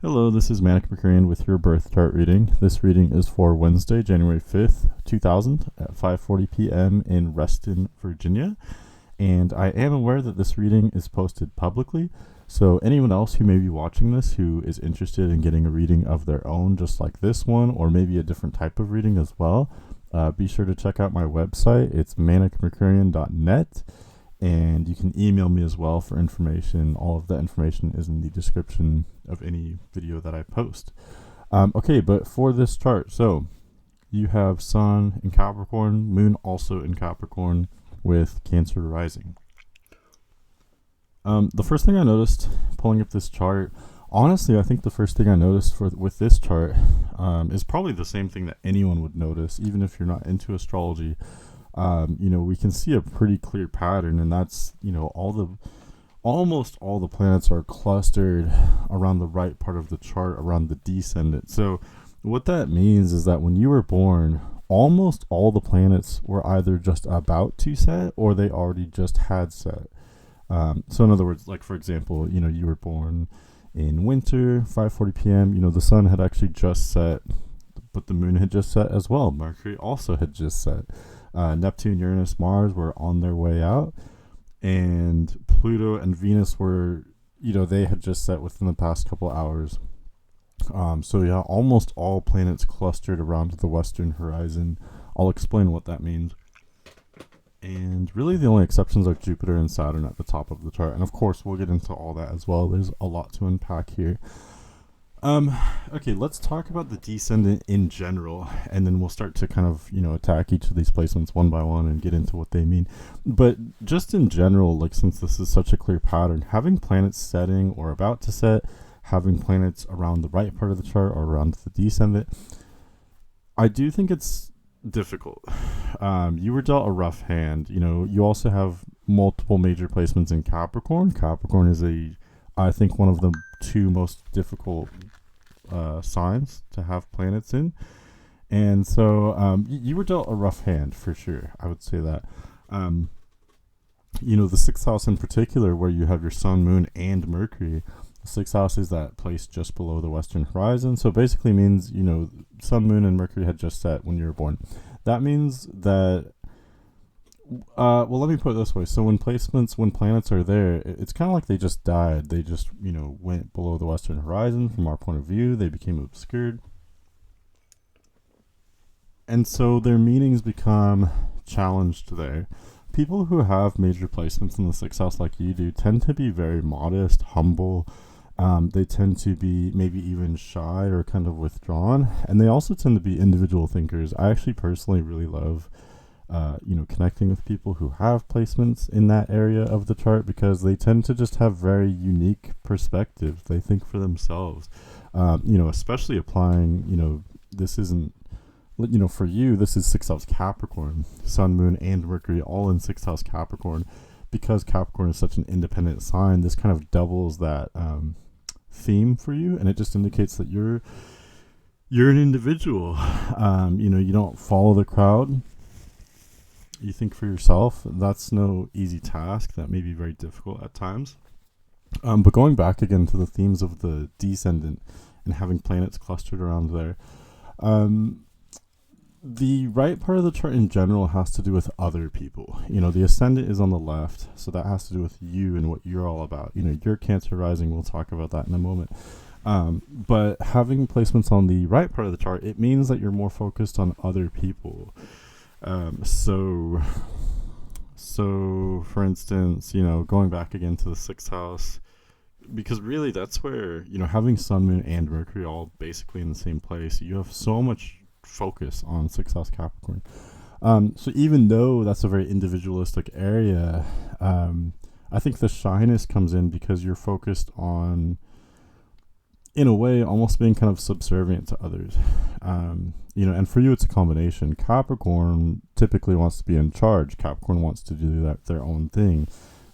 Hello, this is manic.mercurian with your birth chart reading. This reading is for Wednesday, January 5th, 2000 at 5:40 p.m. in Reston, Virginia. And I am aware that this reading is posted publicly, so anyone else who may be watching this who is interested in getting a reading of their own, just like this one, or maybe a different type of reading as well, be sure to check out my website. It's manic.mercurian.net. And you can email me as well for information. All of that information is in the description of any video that I post. Okay, but for this chart, so you have Sun in Capricorn, Moon also in Capricorn with Cancer rising. The first thing I noticed pulling up this chart, honestly, I think the first thing I noticed with this chart is probably the same thing that anyone would notice, even if you're not into astrology. We can see a pretty clear pattern, and that's, almost all the planets are clustered around the right part of the chart, around the descendant. So what that means is that when you were born, almost all the planets were either just about to set or they already just had set. So in other words, like for example, you were born in winter, 5:40 p.m. The sun had actually just set, but the moon had just set as well. Mercury also had just set. Neptune, Uranus, Mars were on their way out, and Pluto and Venus were, they had just set within the past couple hours. So yeah, almost all planets clustered around the western horizon. I'll explain what that means. And really the only exceptions are Jupiter and Saturn at the top of the chart. And of course, we'll get into all that as well. There's a lot to unpack here. Okay, let's talk about the descendant in general, and then we'll start to kind of, attack each of these placements one by one and get into what they mean. But just in general, like since this is such a clear pattern, having planets setting or about to set, having planets around the right part of the chart or around the descendant, I do think it's difficult. You were dealt a rough hand. You also have multiple major placements in Capricorn. Capricorn is I think one of the two most difficult signs to have planets in, and so you were dealt a rough hand for sure. I would say that. The sixth house in particular, where you have your Sun, Moon, and Mercury. The sixth house is that place just below the western horizon. So basically means Sun, Moon, and Mercury had just set when you were born. That means that. Well, let me put it this way. So when planets are there, it's kind of like they just died. They just, went below the western horizon from our point of view. They became obscured. And so their meanings become challenged there. People who have major placements in the sixth house like you do tend to be very modest, humble. They tend to be maybe even shy or kind of withdrawn. And they also tend to be individual thinkers. I actually personally really love connecting with people who have placements in that area of the chart, because they tend to just have very unique perspectives. They think for themselves, especially applying, this isn't, for you, this is sixth house Capricorn, Sun, Moon, and Mercury all in sixth house Capricorn. Because Capricorn is such an independent sign, this kind of doubles that theme for you, and it just indicates that you're an individual. You don't follow the crowd. You think for yourself. That's no easy task. That may be very difficult at times. But going back again to the themes of the descendant and having planets clustered around there, the right part of the chart in general has to do with other people. The ascendant is on the left, so that has to do with you and what you're all about. Your Cancer rising, we'll talk about that in a moment. But having placements on the right part of the chart, it means that you're more focused on other people. So for instance, going back again to the sixth house, because really that's where, having Sun, Moon, and Mercury all basically in the same place, you have so much focus on sixth house Capricorn. So even though that's a very individualistic area, I think the shyness comes in because you're focused on, in a way, almost being kind of subservient to others. And for you, it's a combination. Capricorn typically wants to be in charge. Capricorn wants to do their own thing.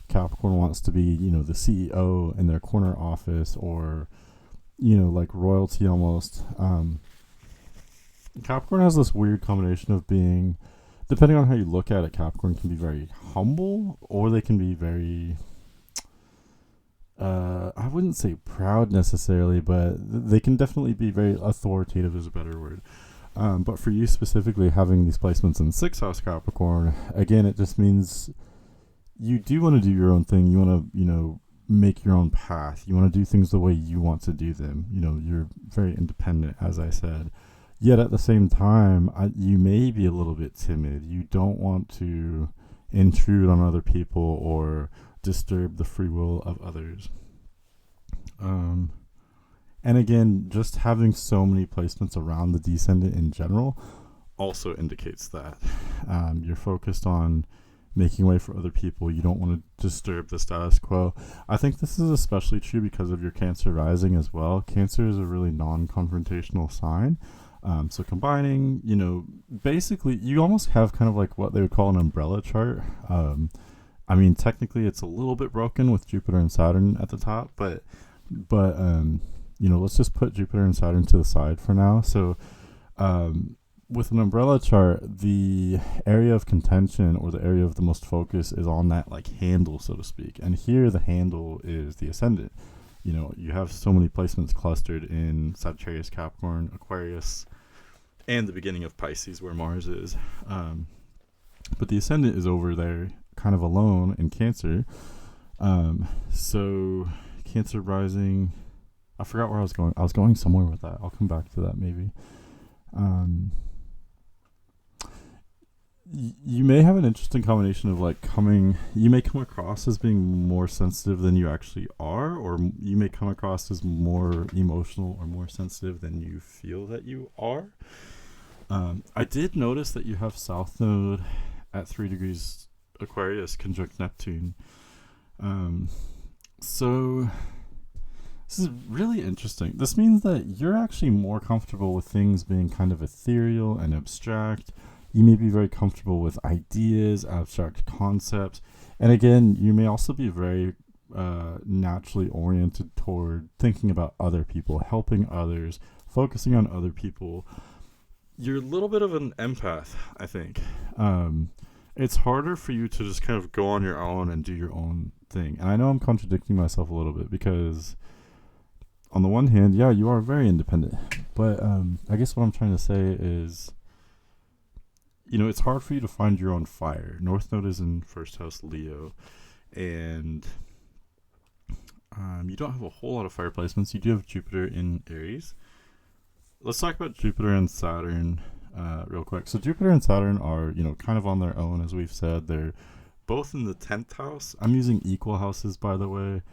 Capricorn wants to be, the CEO in their corner office, or, like royalty almost. Capricorn has this weird combination of being, depending on how you look at it, Capricorn can be very humble, or they can be very I wouldn't say proud necessarily, but they can definitely be very authoritative is a better word. But for you specifically, having these placements in sixth house Capricorn, again, it just means you do want to do your own thing. You want to, make your own path. You want to do things the way you want to do them. You're very independent, as I said. Yet at the same time, you may be a little bit timid. You don't want to intrude on other people or disturb the free will of others. And again, just having so many placements around the descendant in general also indicates that you're focused on making way for other people. You don't want to disturb the status quo. I think this is especially true because of your Cancer rising as well. Cancer is a really non-confrontational sign. So combining, basically you almost have kind of like what they would call an umbrella chart. I mean, technically it's a little bit broken with Jupiter and Saturn at the top, but let's just put Jupiter and Saturn to the side for now. So, with an umbrella chart, the area of contention or the area of the most focus is on that like handle, so to speak. And here the handle is the ascendant. You have so many placements clustered in Sagittarius, Capricorn, Aquarius, and the beginning of Pisces where Mars is. But the ascendant is over there kind of alone in Cancer. So Cancer rising, I forgot where I was going. I was going somewhere with that. I'll come back to that maybe. You may have an interesting combination of you may come across as being more sensitive than you actually are, or you may come across as more emotional or more sensitive than you feel that you are. I did notice that you have South Node at 3 degrees Aquarius conjunct Neptune. So this is really interesting. This means that you're actually more comfortable with things being kind of ethereal and abstract. You may be very comfortable with ideas, abstract concepts. And again, you may also be very naturally oriented toward thinking about other people, helping others, focusing on other people. You're a little bit of an empath, I think. It's harder for you to just kind of go on your own and do your own thing. And I know I'm contradicting myself a little bit because on the one hand, yeah, you are very independent. But I guess what I'm trying to say is, it's hard for you to find your own fire. North Node is in first house Leo. And you don't have a whole lot of fire placements. You do have Jupiter in Aries. Let's talk about Jupiter and Saturn real quick. So Jupiter and Saturn are, kind of on their own, as we've said. They're both in the 10th house. I'm using equal houses, by the way.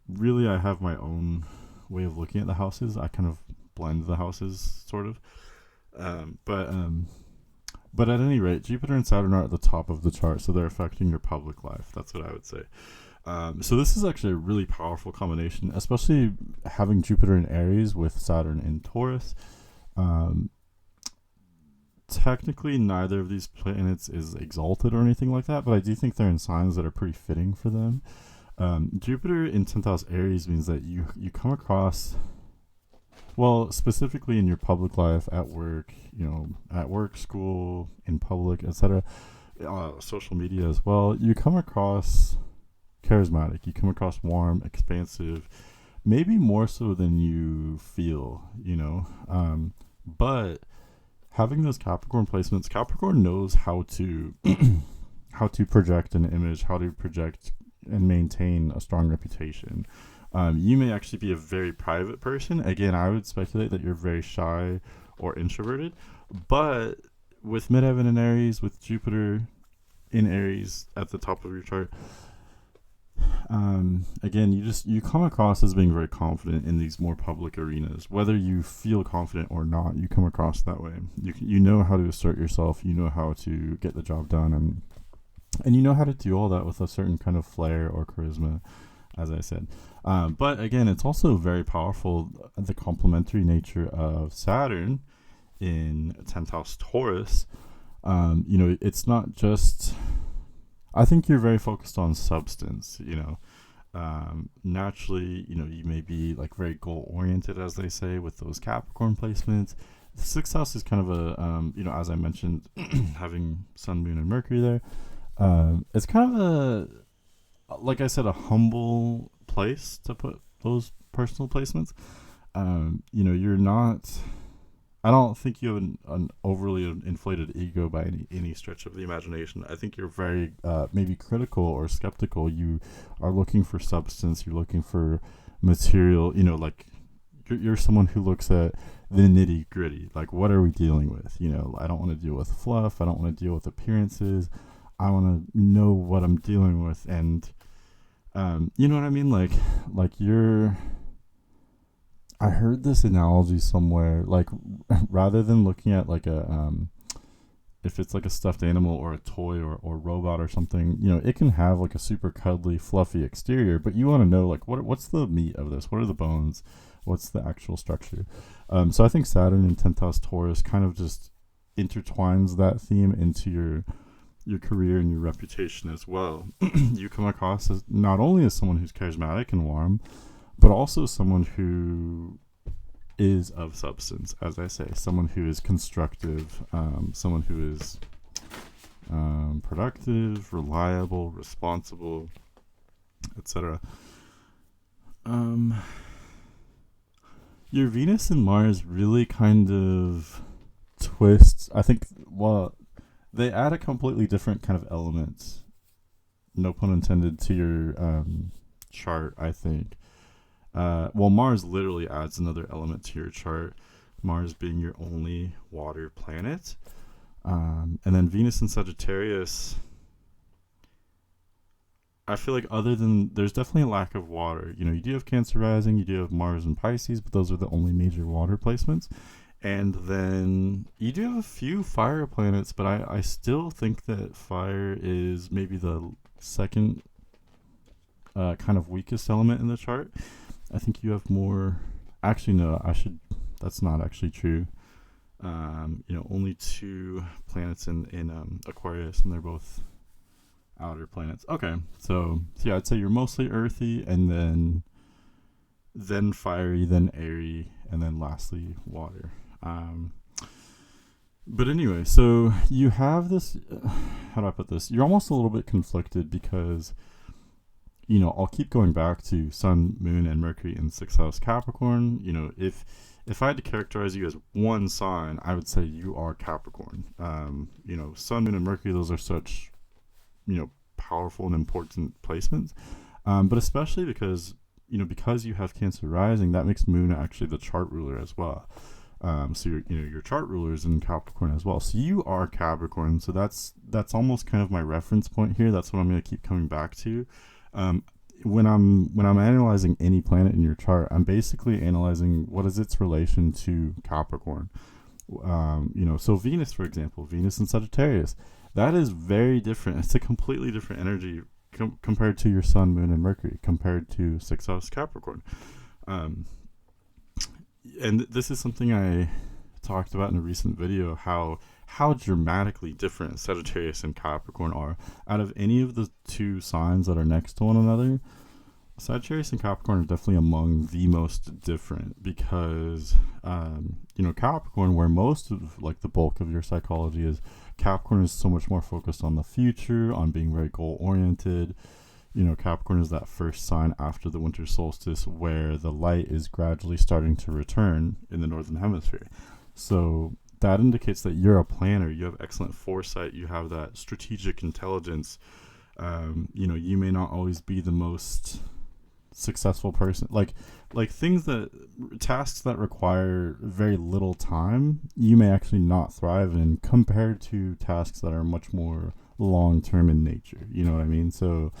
Really, I have my own way of looking at the houses. I kind of blend the houses, sort of. But at any rate, Jupiter and Saturn are at the top of the chart, so they're affecting your public life. That's what I would say. So this is actually a really powerful combination, especially having Jupiter in Aries with Saturn in Taurus. Technically, neither of these planets is exalted or anything like that, but I do think they're in signs that are pretty fitting for them. Jupiter in 10th house Aries means that you come across, well, specifically in your public life, at work, at work, school, in public, etc., social media as well, you come across charismatic, you come across warm, expansive, maybe more so than you feel, but having those Capricorn placements, Capricorn knows how to how to project an image, how to project and maintain a strong reputation. You may actually be a very private person. Again, I would speculate that you're very shy or introverted, but with midheaven in Aries, with Jupiter in Aries at the top of your chart, again, you come across as being very confident in these more public arenas. Whether you feel confident or not, you come across that way. You know how to assert yourself. You know how to get the job done, and you know how to do all that with a certain kind of flair or charisma, as I said. But again, it's also very powerful, the complementary nature of Saturn in 10th house Taurus. It's not just, I think you're very focused on substance, naturally, you may be like very goal oriented, as they say, with those Capricorn placements. The 6th house is kind of a, as I mentioned, having Sun, Moon, and Mercury there. It's kind of like I said, a humble place to put those personal placements. You know, you're not. I don't think you have an overly inflated ego by any stretch of the imagination. I think you're very maybe critical or skeptical. You are looking for substance. You're looking for material. You know, like you're someone who looks at the nitty gritty. Like, what are we dealing with? You know, I don't want to deal with fluff. I don't want to deal with appearances. I want to know what I'm dealing with, and you know what I mean. Like you're. I heard this analogy somewhere. Like, rather than looking at like if it's like a stuffed animal or a toy or robot or something, you know, it can have like a super cuddly, fluffy exterior, but you want to know like what's the meat of this? What are the bones? What's the actual structure? So I think Saturn in 10th house Taurus kind of just intertwines that theme into your career and your reputation as well. You come across as not only as someone who's charismatic and warm, but also someone who is of substance, as I say, someone who is constructive, someone who is productive, reliable, responsible, etc. Your Venus and Mars really kind of twists. I think, well, they add a completely different kind of element, no pun intended, to your chart, I think. Well, Mars literally adds another element to your chart, Mars being your only water planet. And then Venus in Sagittarius, I feel like other than, there's definitely a lack of water. You know, you do have Cancer rising, you do have Mars and Pisces, but those are the only major water placements. And then you do have a few fire planets, but I still think that fire is maybe the second kind of weakest element in the chart. I think you have more. Actually, no. That's not actually true. You know, only 2 planets in Aquarius, and they're both outer planets. Okay, so yeah, I'd say you're mostly earthy, and then fiery, then airy, and then lastly water. But anyway, so you have this. How do I put this? You're almost a little bit conflicted because, you know, I'll keep going back to Sun, Moon, and Mercury in 6th house Capricorn. You know, if I had to characterize you as one sign, I would say you are Capricorn. You know, Sun, Moon, and Mercury, those are such, you know, powerful and important placements. But especially because, you know, because you have Cancer rising, that makes Moon actually the chart ruler as well. So your chart ruler is in Capricorn as well. So you are Capricorn. So that's almost kind of my reference point here. That's what I'm going to keep coming back to. When I'm analyzing any planet in your chart, I'm basically analyzing what is its relation to Capricorn. You know, so Venus, for example, Venus in Sagittarius, that is very different. It's a completely different energy compared to your Sun, Moon, and Mercury, compared to 6th house Capricorn. And this is something I talked about in a recent video, how dramatically different Sagittarius and Capricorn are. Out of any of the 2 signs that are next to one another, Sagittarius and Capricorn are definitely among the most different, because you know, Capricorn, where most of like the bulk of your psychology is, Capricorn is so much more focused on the future, on being very goal oriented. You know, Capricorn is that first sign after the winter solstice where the light is gradually starting to return in the northern hemisphere. So that indicates that you're a planner. You have excellent foresight. You have that strategic intelligence. You know, you may not always be the most successful person. Like tasks that require very little time, you may actually not thrive in, compared to tasks that are much more long-term in nature. You know what I mean? So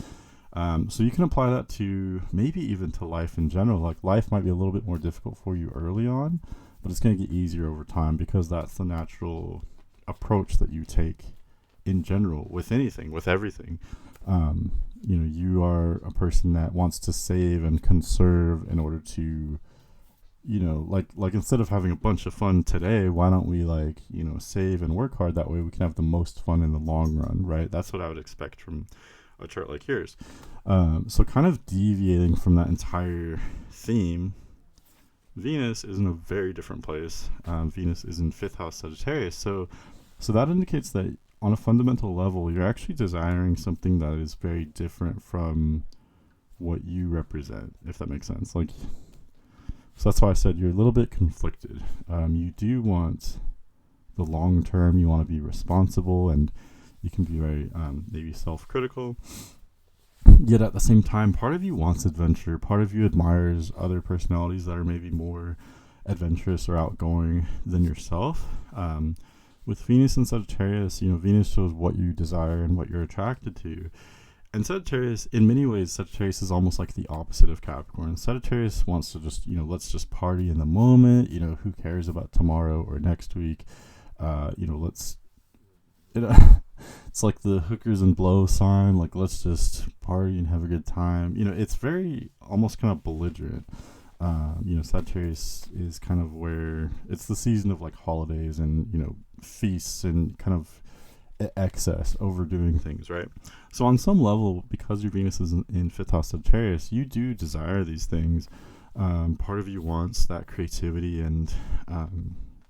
you can apply that to maybe even to life in general. Like, life might be a little bit more difficult for you early on, but it's going to get easier over time, because that's the natural approach that you take in general with anything, with everything. You know, you are a person that wants to save and conserve in order to, you know, like instead of having a bunch of fun today, why don't we, like, you know, save and work hard? That way we can have the most fun in the long run, right? That's what I would expect from a chart like yours. So kind of deviating from that entire theme, Venus is in a very different place. Venus is in 5th house Sagittarius. So that indicates that on a fundamental level, you're actually desiring something that is very different from what you represent, if that makes sense. Like, so that's why I said you're a little bit conflicted. You do want the long term, you want to be responsible, and you can be very maybe self-critical. Yet at the same time, part of you wants adventure. Part of you admires other personalities that are maybe more adventurous or outgoing than yourself. With Venus and Sagittarius, Venus shows what you desire and what you're attracted to. And Sagittarius, in many ways, Sagittarius is almost like the opposite of Capricorn. Sagittarius wants to just, let's just party in the moment. Who cares about tomorrow or next week? Let's, it's like the hookers and blow sign. Like, let's just party and have a good time. It's very almost kind of belligerent. Sagittarius is kind of where it's the season of like holidays and, feasts and kind of excess, overdoing things, right? So on some level, because your Venus is in fifth house Sagittarius, you do desire these things. Part of you wants that creativity and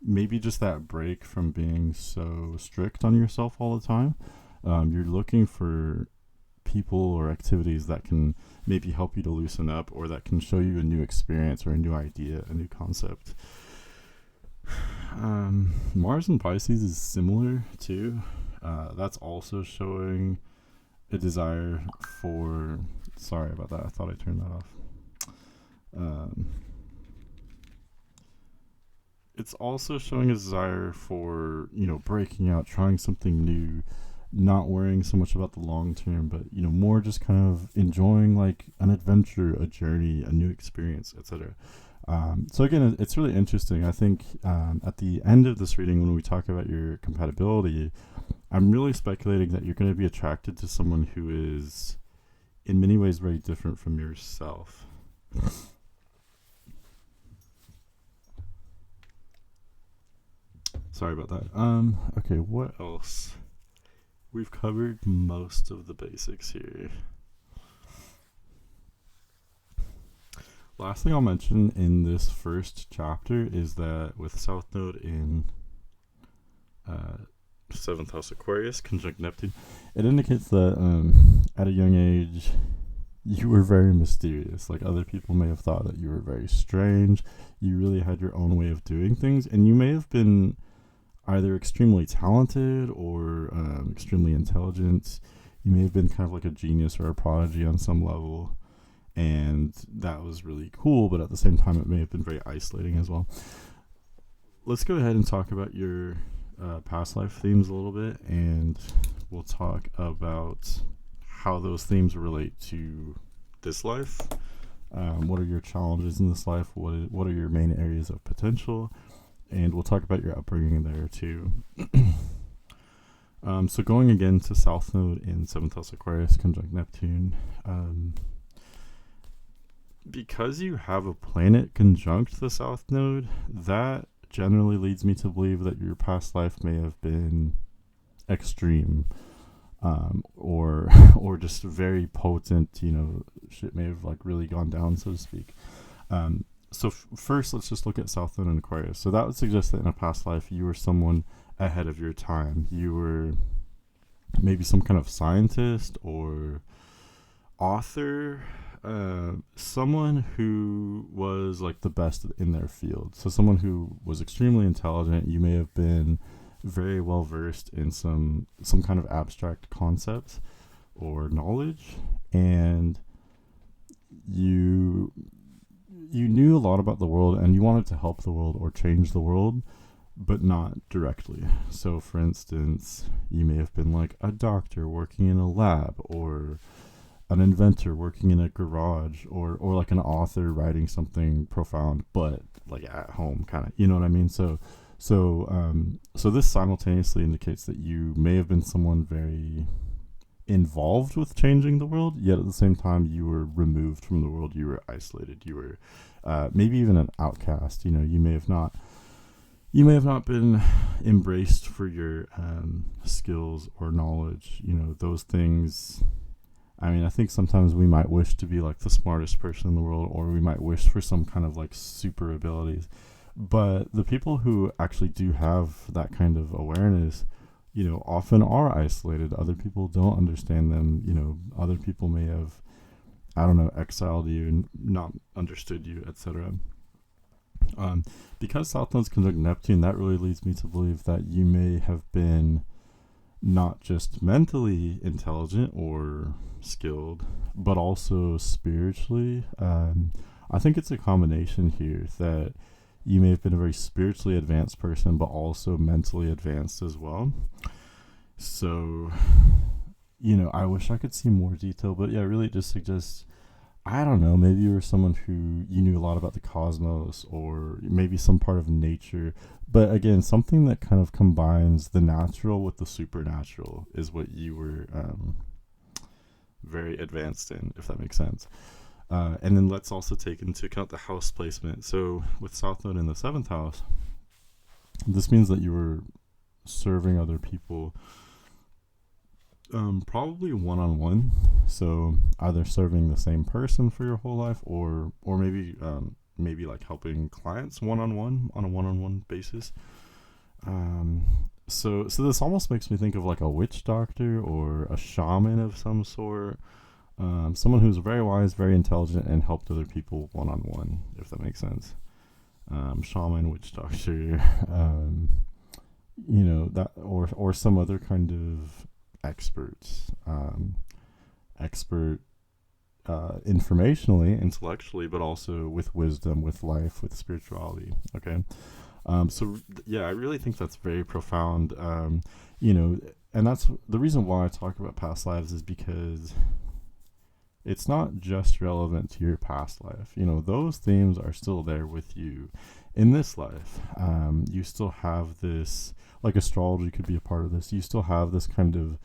maybe just that break from being so strict on yourself all the time. You're looking for people or activities that can maybe help you to loosen up, or that can show you a new experience or a new idea, a new concept. Mars in Pisces is similar too. That's also showing a desire for, sorry about that, I thought I turned that off. It's also showing a desire for, breaking out, trying something new, not worrying so much about the long term, but, more just kind of enjoying like an adventure, a journey, a new experience, etc. So again, it's really interesting. I think at the end of this reading, when we talk about your compatibility, I'm really speculating that you're going to be attracted to someone who is in many ways very different from yourself. Sorry about that. Okay, what else? We've covered most of the basics here. Last thing I'll mention in this first chapter is that with South Node in 7th house Aquarius conjunct Neptune, it indicates that at a young age you were very mysterious. Like, other people may have thought that you were very strange. You really had your own way of doing things, and you may have been either extremely talented or extremely intelligent. You may have been kind of like a genius or a prodigy on some level, and that was really cool, but at the same time it may have been very isolating as well. Let's go ahead and talk about your past life themes a little bit, and we'll talk about how those themes relate to this life. What are your challenges in this life? What are your main areas of potential? And we'll talk about your upbringing there too. So going again to South Node in 7th house Aquarius conjunct Neptune, because you have a planet conjunct the South Node, that generally leads me to believe that your past life may have been extreme, or just very potent. Shit may have like really gone down, so to speak. So first, let's just look at South Node and Aquarius. So that would suggest that in a past life, you were someone ahead of your time. You were maybe some kind of scientist or author, someone who was like the best in their field. So someone who was extremely intelligent. You may have been very well versed in some kind of abstract concept or knowledge, and you knew a lot about the world, and you wanted to help the world or change the world, but not directly. So for instance, you may have been like a doctor working in a lab, or an inventor working in a garage, or like an author writing something profound, but like at home, kind of, you know what I mean? So this simultaneously indicates that you may have been someone very involved with changing the world, yet at the same time you were removed from the world. You were isolated. You were maybe even an outcast. You may have not been embraced for your skills or knowledge. Those things. I mean, I think sometimes we might wish to be like the smartest person in the world, or we might wish for some kind of like super abilities. But the people who actually do have that kind of awareness often are isolated. Other people don't understand them. Other people may have, I don't know, exiled you and not understood you, etc. Because South Node's conjunct Neptune, that really leads me to believe that you may have been not just mentally intelligent or skilled, but also spiritually. I think it's a combination here that you may have been a very spiritually advanced person, but also mentally advanced as well. So, I wish I could see more detail, but yeah, really it just suggests, I don't know, maybe you were someone who you knew a lot about the cosmos or maybe some part of nature. But again, something that kind of combines the natural with the supernatural is what you were very advanced in, if that makes sense. And then let's also take into account the house placement. So with South Node in the 7th house, this means that you were serving other people probably one-on-one. So either serving the same person for your whole life, or maybe like helping clients one-on-one on a one-on-one basis. So this almost makes me think of like a witch doctor or a shaman of some sort. Someone who's very wise, very intelligent, and helped other people one-on-one, if that makes sense. Shaman, witch doctor, that, or some other kind of experts, expert informationally, intellectually, but also with wisdom, with life, with spirituality. Okay. I really think that's very profound. And that's the reason why I talk about past lives, is because it's not just relevant to your past life. Those themes are still there with you in this life. You still have this, like astrology could be a part of this. You still have this kind of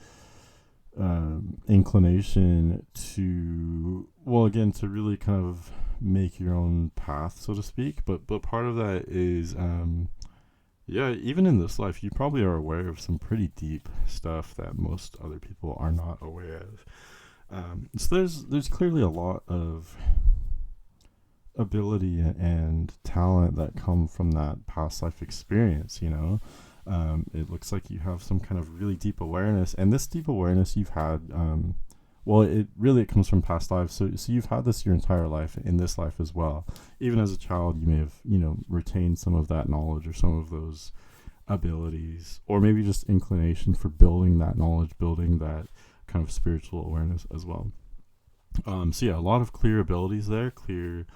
inclination to, to really kind of make your own path, so to speak. But part of that is, even in this life, you probably are aware of some pretty deep stuff that most other people are not aware of. So there's clearly a lot of ability and talent that come from that past life experience. It looks like you have some kind of really deep awareness, and this deep awareness you've had, it comes from past lives. So you've had this your entire life, in this life as well. Even as a child, you may have, retained some of that knowledge or some of those abilities, or maybe just inclination for building that knowledge, building that kind of spiritual awareness as well. A lot of clear abilities there, clear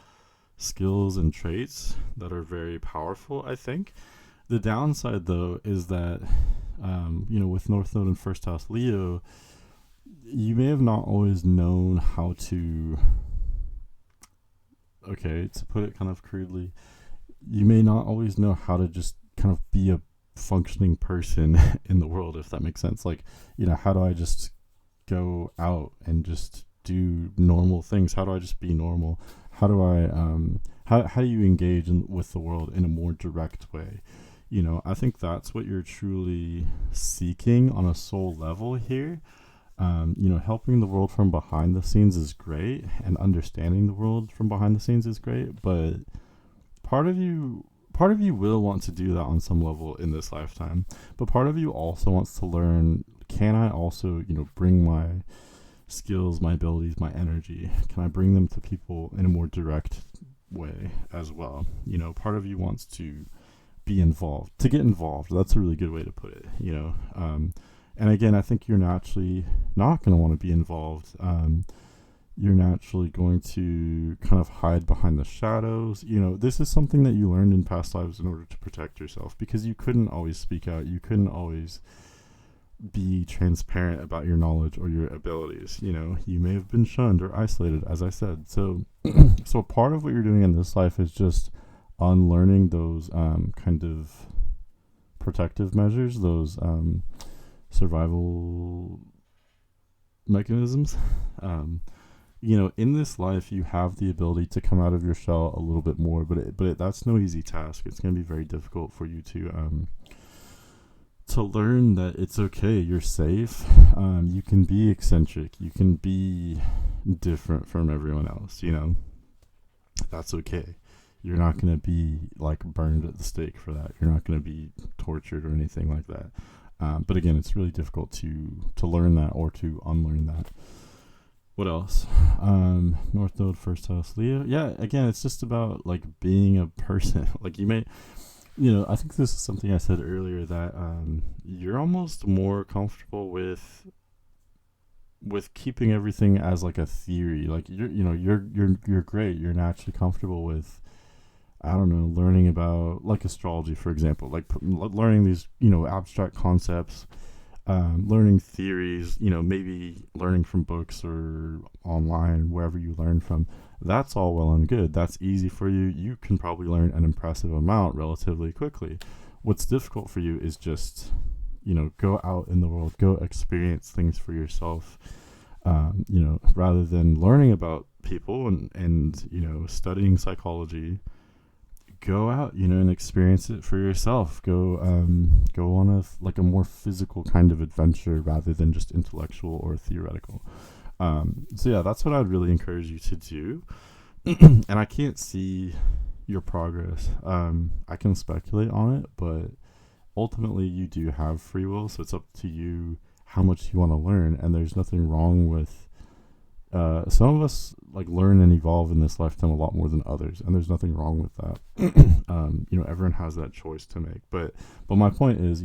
skills and traits that are very powerful, I think. The downside, though, is that, with North Node in first house Leo, you may have not always known how to, to put it kind of crudely, you may not always know how to just kind of be a functioning person in the world, if that makes sense. Like, how do I just go out and just do normal things? How do I just be normal? How do I, how do you engage with the world in a more direct way? I think that's what you're truly seeking on a soul level here. Helping the world from behind the scenes is great, and understanding the world from behind the scenes is great, but part of you will want to do that on some level in this lifetime. But part of you also wants to learn, can I also, bring my skills, my abilities, my energy, can I bring them to people in a more direct way as well? Part of you wants to be involved, to get involved. That's a really good way to put it, and again, I think you're naturally not going to want to be involved. You're naturally going to kind of hide behind the shadows. This is something that you learned in past lives in order to protect yourself, because you couldn't always speak out. You couldn't always be transparent about your knowledge or your abilities. You may have been shunned or isolated, as I said. So part of what you're doing in this life is just unlearning those kind of protective measures, those survival mechanisms. In this life, you have the ability to come out of your shell a little bit more, but that's no easy task. It's going to be very difficult for you to learn that it's okay. You're safe. You can be eccentric. You can be different from everyone else. That's okay. You're not going to be like burned at the stake for that. You're not going to be tortured or anything like that. But again, it's really difficult to learn that or to unlearn that. What else? North Node, first house, Leo. Yeah, again, it's just about like being a person. Like you may, I think this is something I said earlier that you're almost more comfortable with keeping everything as like a theory. Like you're great. You're naturally comfortable with, I don't know, learning about like astrology, for example, like learning these abstract concepts, learning theories, maybe learning from books or online, wherever you learn from. That's all well and good. That's easy for you. You can probably learn an impressive amount relatively quickly. What's difficult for you is just, go out in the world, go experience things for yourself, rather than learning about people and studying psychology. Go out, and experience it for yourself. Go on a more physical kind of adventure rather than just intellectual or theoretical. So yeah, that's what I'd really encourage you to do. And I can't see your progress. I can speculate on it, but ultimately you do have free will, so it's up to you how much you want to learn. And there's nothing wrong with some of us like learn and evolve in this lifetime a lot more than others, and there's nothing wrong with that. Everyone has that choice to make. But my point is,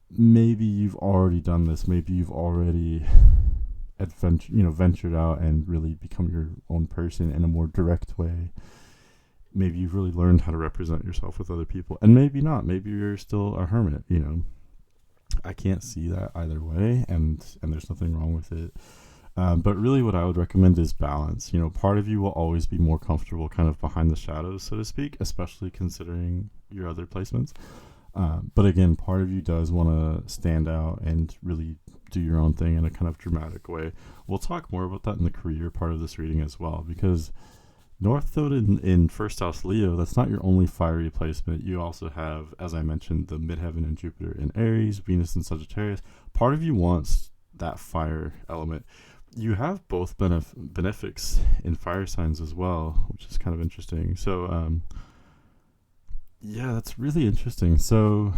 maybe you've already done this. Maybe you've already ventured out and really become your own person in a more direct way. Maybe you've really learned how to represent yourself with other people, and maybe not. Maybe you're still a hermit. I can't see that either way, and there's nothing wrong with it. But really what I would recommend is balance. Part of you will always be more comfortable kind of behind the shadows, so to speak, especially considering your other placements. But again, part of you does want to stand out and really do your own thing in a kind of dramatic way. We'll talk more about that in the career part of this reading as well, because North Node in first house Leo, that's not your only fiery placement. You also have, as I mentioned, the midheaven and Jupiter in Aries, Venus in Sagittarius. Part of you wants that fire element. You have both benefics in fire signs as well, which is kind of interesting. So, yeah, that's really interesting. So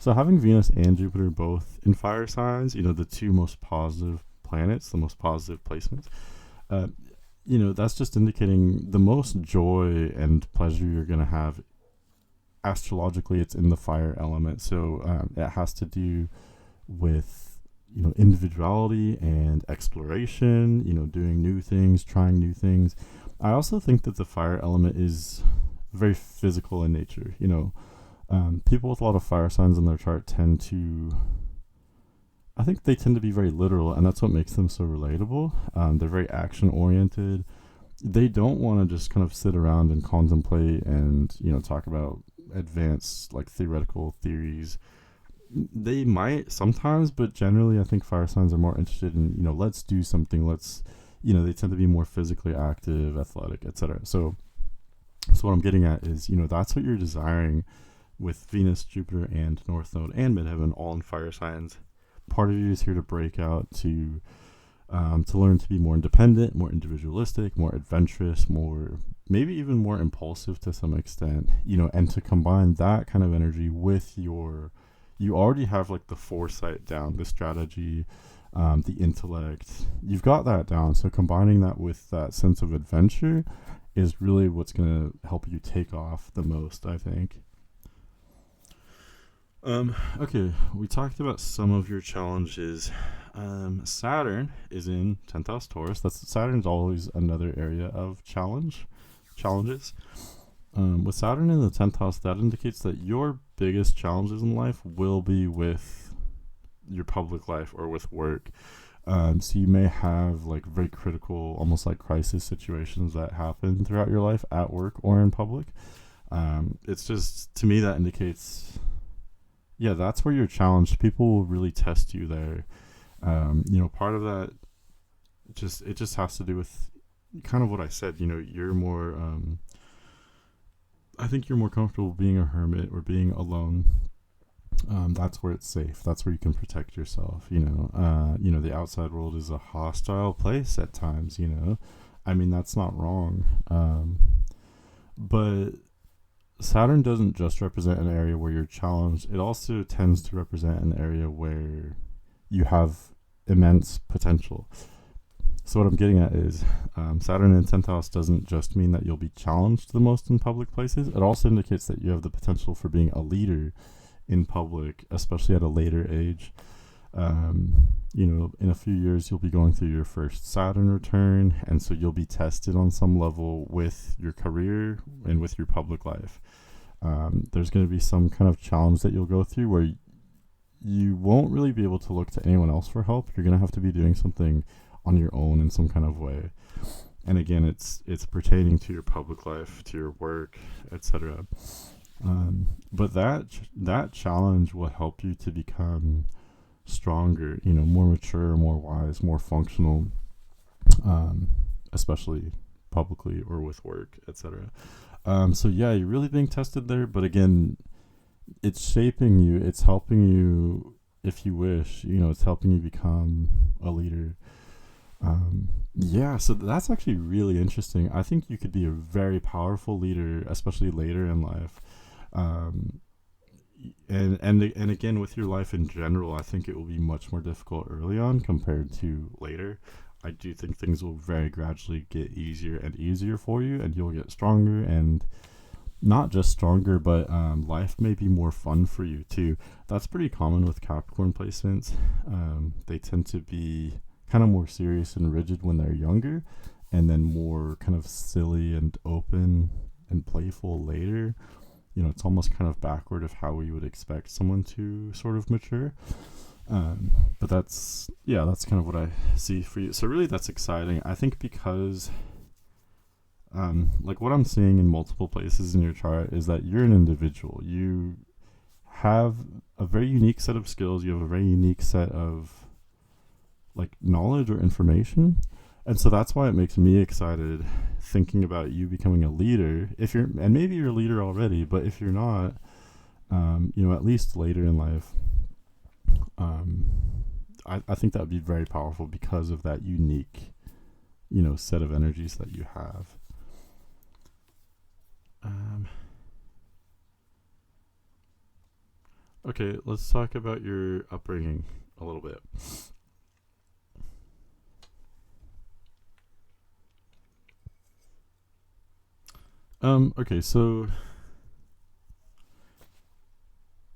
having Venus and Jupiter both in fire signs, the two most positive planets, the most positive placements, that's just indicating the most joy and pleasure you're going to have. Astrologically, it's in the fire element. So it has to do with individuality and exploration, doing new things, trying new things. I also think that the fire element is very physical in nature. People with a lot of fire signs in their chart I think they tend to be very literal, and that's what makes them so relatable. They're very action oriented. They don't want to just kind of sit around and contemplate and, talk about advanced like theoretical theories. They might sometimes, but generally I think fire signs are more interested in, let's do something. They tend to be more physically active, athletic, etc. So what I'm getting at is, that's what you're desiring with Venus, Jupiter, and North Node and Midheaven all in fire signs. Part of you is here to break out, to learn to be more independent, more individualistic, more adventurous, maybe even more impulsive to some extent, and to combine that kind of energy with you already have like the foresight down, the strategy, the intellect. You've got that down. So combining that with that sense of adventure is really what's going to help you take off the most, I think. Okay, we talked about some of your challenges. Saturn is in 10th house Taurus. Saturn's always another area of challenges. With Saturn in the 10th house, that indicates that your biggest challenges in life will be with your public life or with work. So you may have like very critical, almost like crisis situations that happen throughout your life at work or in public. It's just, to me, that indicates, that's where you're challenged. People will really test you there. Part of that just has to do with kind of what I said. You're more, I think you're more comfortable being a hermit or being alone. That's where it's safe. That's where you can protect yourself. The outside world is a hostile place at times. I mean, that's not wrong. But Saturn doesn't just represent an area where you're challenged, it also tends to represent an area where you have immense potential. So what I'm getting at is Saturn in 10th house doesn't just mean that you'll be challenged the most in public places. It also indicates that you have the potential for being a leader in public, especially at a later age. In a few years, you'll be going through your first Saturn return, and so you'll be tested on some level with your career and with your public life. There's going to be some kind of challenge that you'll go through where you won't really be able to look to anyone else for help. You're going to have to be doing something on your own in some kind of way. And again, it's pertaining to your public life, to your work, etc. But that challenge will help you to become stronger, more mature, more wise, more functional, especially publicly or with work, etc. So yeah, you're really being tested there, but again, it's shaping you, it's helping you, if you wish, it's helping you become a leader. So that's actually really interesting. I think you could be a very powerful leader, especially later in life. And again, with your life in general, I think it will be much more difficult early on compared to later. I do think things will very gradually get easier and easier for you, and you'll get stronger, and not just stronger, but life may be more fun for you too. That's pretty common with Capricorn placements. They tend to be kind of more serious and rigid when they're younger, and then more kind of silly and open and playful later. It's almost kind of backward of how we would expect someone to sort of mature. But that's kind of what I see for you. So really that's exciting. I think because like what I'm seeing in multiple places in your chart is that you're an individual. You have a very unique set of skills. You have a very unique set of like knowledge or information. And so that's why it makes me excited thinking about you becoming a leader. And maybe you're a leader already, but if you're not, at least later in life, I think that would be very powerful because of that unique, set of energies that you have. Okay, let's talk about your upbringing a little bit. Okay, so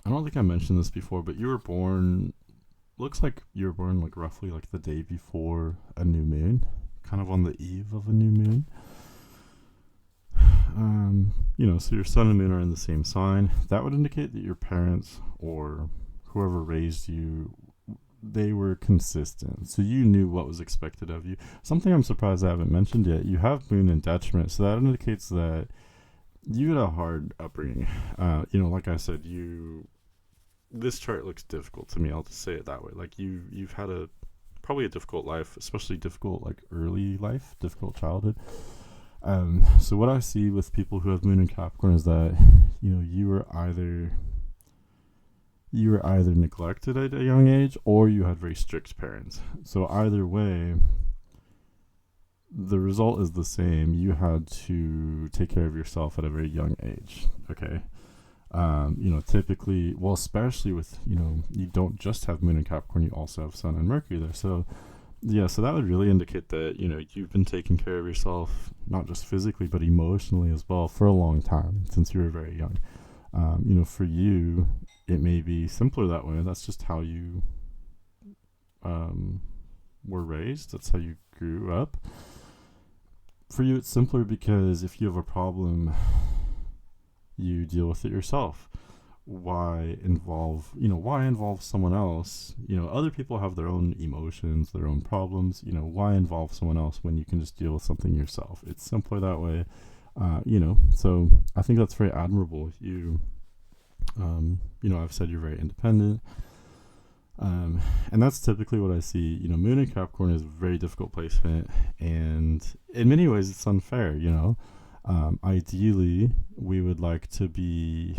I don't think I mentioned this before, but looks like you were born like roughly like the day before a new moon, kind of on the eve of a new moon. So your sun and moon are in the same sign. That would indicate that your parents or whoever raised you, they were consistent. So you knew what was expected of you. Something I'm surprised I haven't mentioned yet, you have moon in detriment. So that indicates that you had a hard upbringing. Like I said, this chart looks difficult to me. I'll just say it that way. Like you've had probably a difficult life, especially difficult like early life, difficult childhood. So what I see with people who have moon in Capricorn is that, you were either neglected at a young age or you had very strict parents. So either way, the result is the same. You had to take care of yourself at a very young age. Okay. Typically, well, especially with, you don't just have moon in Capricorn, you also have sun and Mercury there. So yeah, so that would really indicate that, you've been taking care of yourself, not just physically, but emotionally as well for a long time, since you were very young. For you, it may be simpler that way. That's just how you were raised. That's how you grew up. For you, it's simpler because if you have a problem, you deal with it yourself. Why involve someone else? Other people have their own emotions, their own problems. Why involve someone else when you can just deal with something yourself? It's simpler that way. So I think that's very admirable. I've said you're very independent. And that's typically what I see. Moon in Capricorn is a very difficult placement, and in many ways it's unfair. Ideally, we would like to be,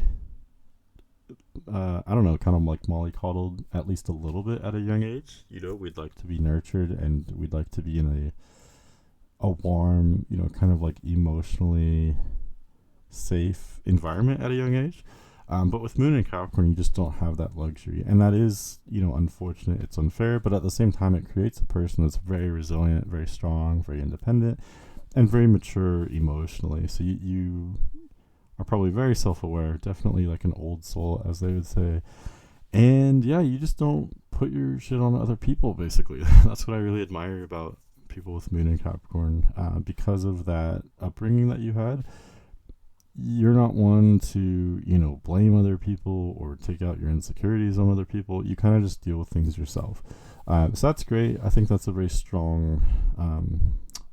kind of like mollycoddled at least a little bit at a young age. We'd like to be nurtured, and we'd like to be in a warm, kind of like emotionally safe environment at a young age. But with Moon and Capricorn, you just don't have that luxury, and that is, unfortunate. It's unfair, but at the same time, it creates a person that's very resilient, very strong, very independent, and very mature emotionally. So you are probably very self-aware, definitely like an old soul, as they would say. And yeah, you just don't put your shit on other people, basically. That's what I really admire about people with Moon and Capricorn. Because of that upbringing that you had, you're not one to, blame other people or take out your insecurities on other people. You kind of just deal with things yourself. So that's great. I think that's a very strong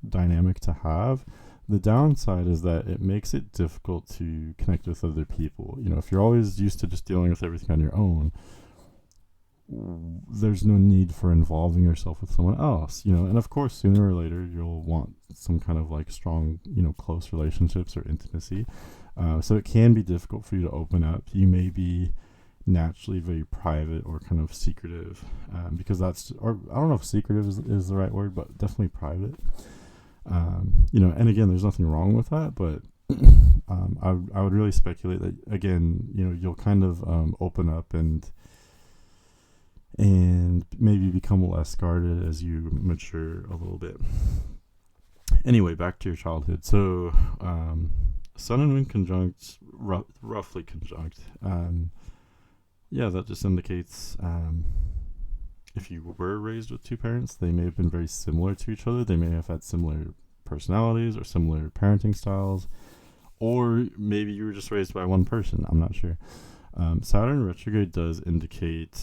dynamic to have. The downside is that it makes it difficult to connect with other people. If you're always used to just dealing with everything on your own, there's no need for involving yourself with someone else, and of course sooner or later you'll want some kind of like strong, close relationships or intimacy. So it can be difficult for you to open up. You may be naturally very private or kind of secretive, because or I don't know if secretive is the right word, but definitely private. And again, there's nothing wrong with that, but I would really speculate that, again, you'll kind of open up and maybe become less guarded as you mature a little bit. Anyway, back to your childhood. So Sun and Moon conjunct, roughly conjunct. That just indicates if you were raised with two parents, they may have been very similar to each other. They may have had similar personalities or similar parenting styles, or maybe you were just raised by one person. I'm not sure. Saturn retrograde does indicate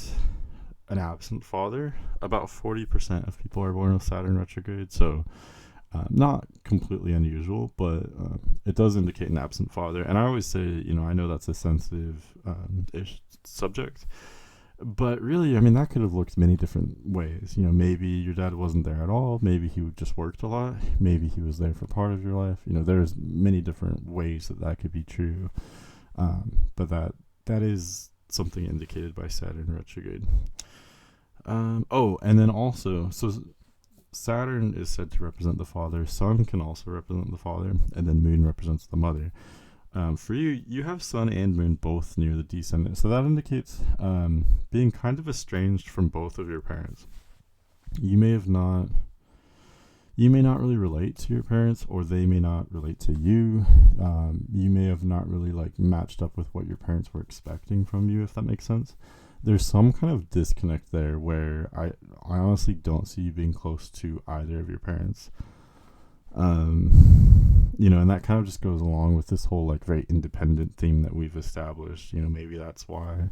an absent father. About 40% of people are born with Saturn retrograde, so not completely unusual, but it does indicate an absent father. And I always say, I know that's a sensitive ish subject, but really, that could have looked many different ways. Maybe your dad wasn't there at all. Maybe he just worked a lot. Maybe he was there for part of your life. There's many different ways that could be true. But that is something indicated by Saturn retrograde. And then also, so Saturn is said to represent the father. Sun can also represent the father, and then Moon represents the mother. For you have Sun and Moon both near the descendant, so that indicates being kind of estranged from both of your parents. You may not really relate to your parents, or they may not relate to you. You may have not really matched up with what your parents were expecting from you, if that makes sense. There's some kind of disconnect there where I honestly don't see you being close to either of your parents. And that kind of just goes along with this whole very independent theme that we've established. Maybe that's why.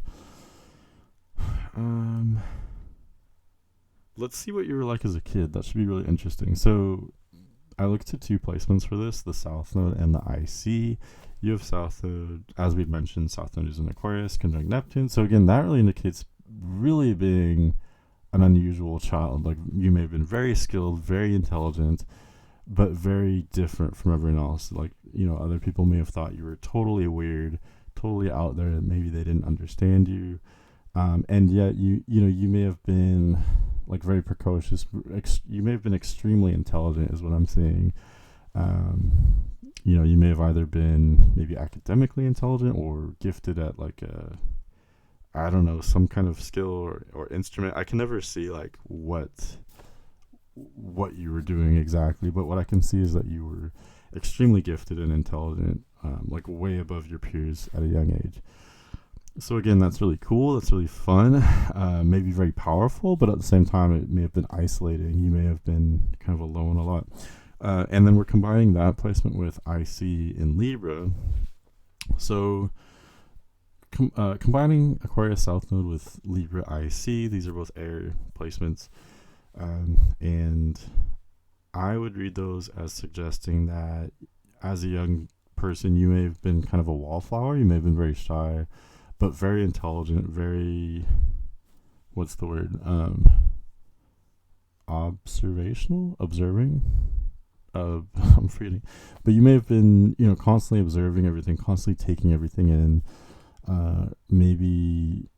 Let's see what you were like as a kid. That should be really interesting. So I looked at two placements for this, the South Node and the IC. You have South Node, as we've mentioned, South Node is in Aquarius, conjunct Neptune. So again, that really indicates really being an unusual child. You may have been very skilled, very intelligent, but very different from everyone else. Other people may have thought you were totally weird, totally out there, and maybe they didn't understand you. And yet you may have been very precocious. You may have been extremely intelligent is what I'm saying. You may have either been maybe academically intelligent or gifted at some kind of skill or instrument. I can never see what you were doing exactly, but what I can see is that you were extremely gifted and intelligent, way above your peers at a young age. So again, that's really cool. That's really fun. Maybe very powerful, but at the same time, it may have been isolating. You may have been kind of alone a lot. And then we're combining that placement with IC in Libra. So combining Aquarius South Node with Libra IC, these are both air placements. And I would read those as suggesting that as a young person, you may have been kind of a wallflower. You may have been very shy, but very intelligent, very, what's the word? Observing. I'm forgetting. But you may have been, constantly observing everything, constantly taking everything in. Maybe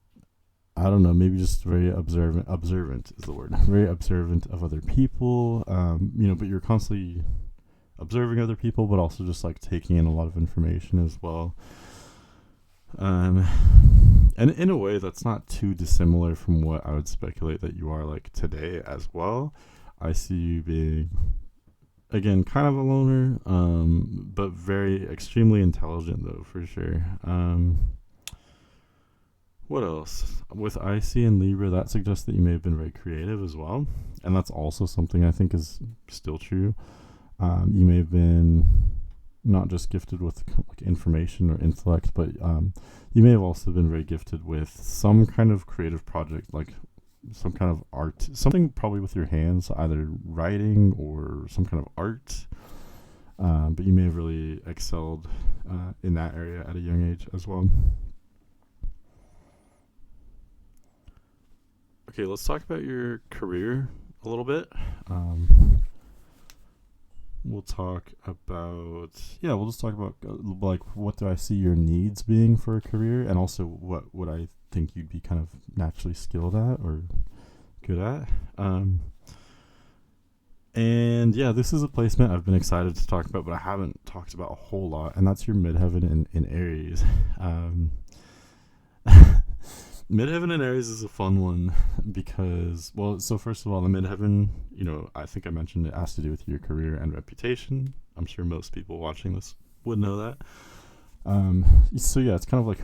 just very observant is the word. Very observant of other people, but you're constantly observing other people, but also just like taking in a lot of information as well. And in a way, that's not too dissimilar from what I would speculate that you are like today as well. I see you being, again, kind of a loner, but very extremely intelligent though, for sure. What else? With IC and Libra, that suggests that you may have been very creative as well, and that's also something I think is still true. You may have been not just gifted with like information or intellect, but you may have also been very gifted with some kind of creative project, like some kind of art, something probably with your hands, either writing or some kind of art. But you may have really excelled in that area at a young age as well. Okay, let's talk about your career a little bit. We'll talk about, yeah, we'll just talk about like what do I see your needs being for a career, and also what would I think you'd be kind of naturally skilled at or good at. And yeah, this is a placement I've been excited to talk about, but I haven't talked about a whole lot, and that's your midheaven in Aries. Midheaven in Aries is a fun one because, well, so first of all, the midheaven, I think I mentioned it has to do with your career and reputation. I'm sure most people watching this would know that. So yeah, it's kind of like,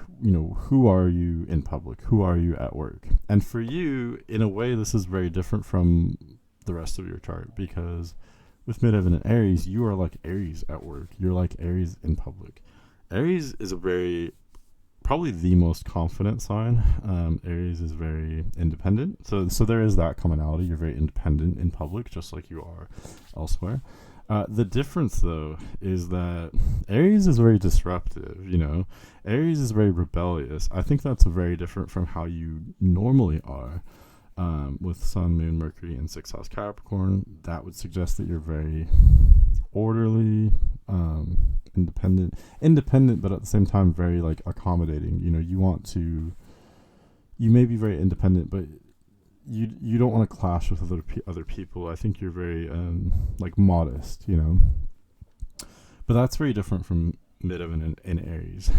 who are you in public? Who are you at work? And for you, in a way, this is very different from the rest of your chart, because with midheaven in Aries, you are like Aries at work. You're like Aries in public. Aries is probably the most confident sign. Aries is very independent. So there is that commonality. You're very independent in public, just like you are elsewhere. The difference, though, is that Aries is very disruptive, Aries is very rebellious. I think that's very different from how you normally are. With Sun, Moon, Mercury, and 6th house Capricorn, that would suggest that you're very orderly, independent, but at the same time very like accommodating. You may be very independent, but you don't want to clash with other people. I think you're very like modest, but that's very different from midheaven in Aries.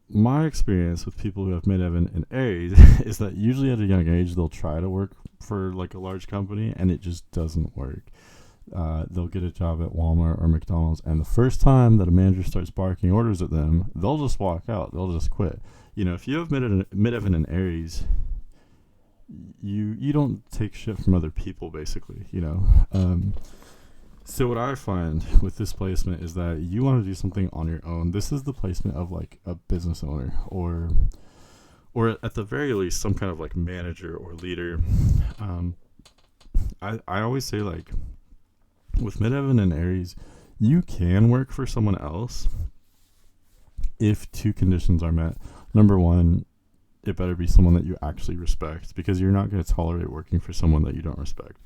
My experience with people who have midheaven in Aries is that usually at a young age they'll try to work for like a large company and it just doesn't work. They'll get a job at Walmart or McDonald's, and the first time that a manager starts barking orders at them, they'll just walk out. They'll just quit. If you have midheaven in Aries, you don't take shit from other people, basically. So what I find with this placement is that you want to do something on your own. This is the placement of like a business owner, or at the very least some kind of like manager or leader. I always say, like, with midheaven and Aries, you can work for someone else if two conditions are met. Number one, it better be someone that you actually respect, because you're not going to tolerate working for someone that you don't respect.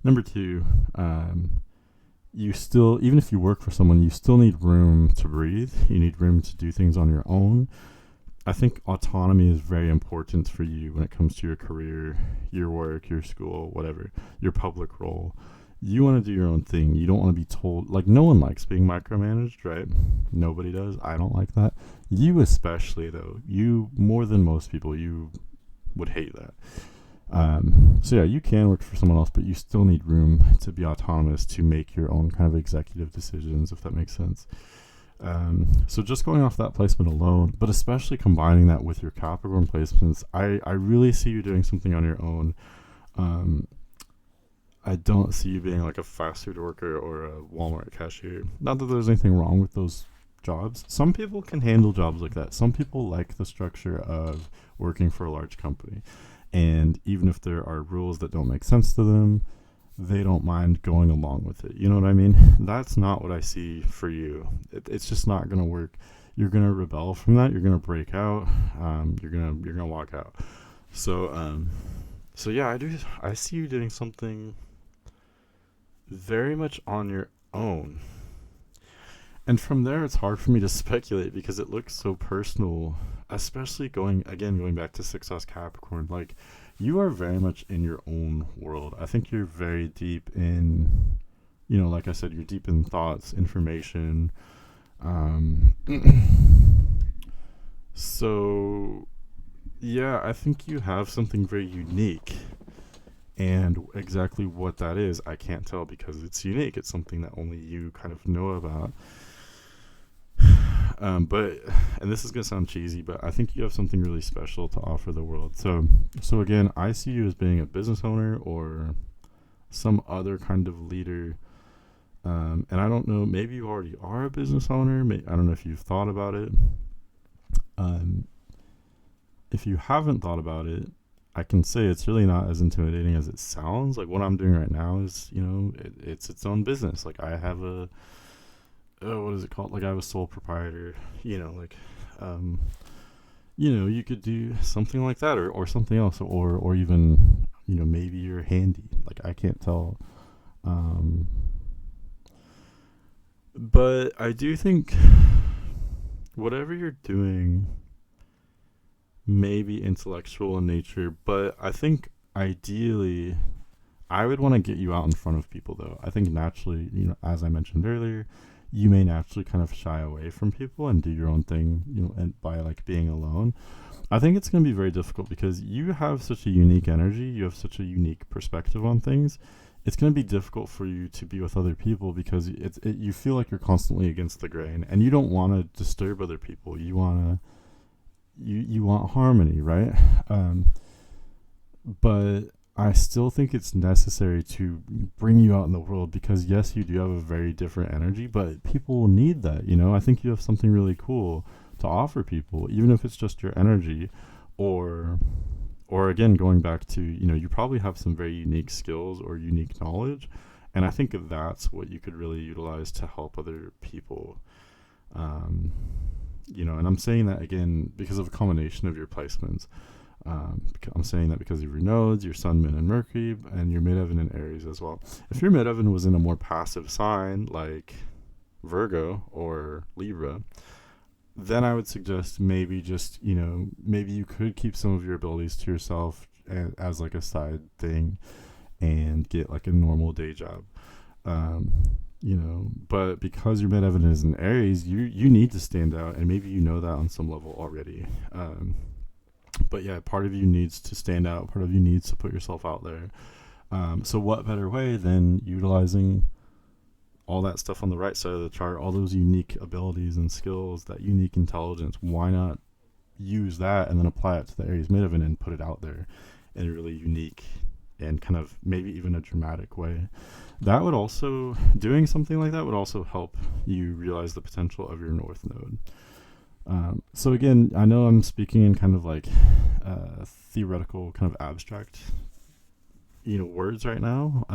Number two, you still, even if you work for someone, you still need room to breathe. You need room to do things on your own. I think autonomy is very important for you when it comes to your career, your work, your school, whatever, your public role. You want to do your own thing. You don't want to be told, like, no one likes being micromanaged, right? Nobody does. I don't like that. You especially, though. You, more than most people, you would hate that. So yeah, you can work for someone else, but you still need room to be autonomous, to make your own kind of executive decisions, if that makes sense. So just going off that placement alone, but especially combining that with your Capricorn placements, I really see you doing something on your own. I don't see you being like a fast food worker or a Walmart cashier. Not that there's anything wrong with those jobs. Some people can handle jobs like that. Some people like the structure of working for a large company. And even if there are rules that don't make sense to them, they don't mind going along with it. You know what I mean? That's not what I see for you. It's just not going to work. You're going to rebel from that. You're going to break out. You're going to walk out. So yeah, I see you doing something very much on your own. And from there, it's hard for me to speculate because it looks so personal, especially going back to 6th house Capricorn. Like, you are very much in your own world. I think you're very deep in like I said, you're deep in thoughts, information. Um, so yeah, I think you have something very unique. And exactly what that is, I can't tell because it's unique. It's something that only you kind of know about. But and this is gonna sound cheesy, but I think you have something really special to offer the world. So again, I see you as being a business owner or some other kind of leader. And I don't know, maybe you already are a business owner. I don't know if you've thought about it. Um, if you haven't thought about it, I can say it's really not as intimidating as it sounds. Like what I'm doing right now is, it's its own business. Like I have what is it called? Like I have a sole proprietor. Um, you could do something like that, or something else, or even, maybe you're handy. Like I can't tell. Um, but I do think whatever you're doing may be intellectual in nature, but I think ideally I would want to get you out in front of people though. I think naturally, as I mentioned earlier, you may naturally kind of shy away from people and do your own thing, and by like being alone. I think it's going to be very difficult because you have such a unique energy, you have such a unique perspective on things. It's going to be difficult for you to be with other people because you feel like you're constantly against the grain and you don't want to disturb other people. You want harmony, right? But I still think it's necessary to bring you out in the world because yes, you do have a very different energy, but people will need that. I think you have something really cool to offer people, even if it's just your energy, or again going back to you probably have some very unique skills or unique knowledge, and I think that's what you could really utilize to help other people. Um, and I'm saying that again because of a combination of your placements. I'm saying that because of your nodes, your Sun, Moon, and Mercury, and your midheaven in Aries as well. If your midheaven was in a more passive sign like Virgo or Libra, then I would suggest maybe just, maybe you could keep some of your abilities to yourself as like a side thing and get like a normal day job. But because your midheaven is in Aries, you need to stand out, and maybe you know that on some level already. But yeah, part of you needs to stand out. Part of you needs to put yourself out there. So what better way than utilizing all that stuff on the right side of the chart, all those unique abilities and skills, that unique intelligence? Why not use that and then apply it to the Aries midheaven and put it out there in a really unique and kind of maybe even a dramatic way? That would also, doing something like that would also help you realize the potential of your North Node. So again, I know I'm speaking in kind of like theoretical, kind of abstract, words right now.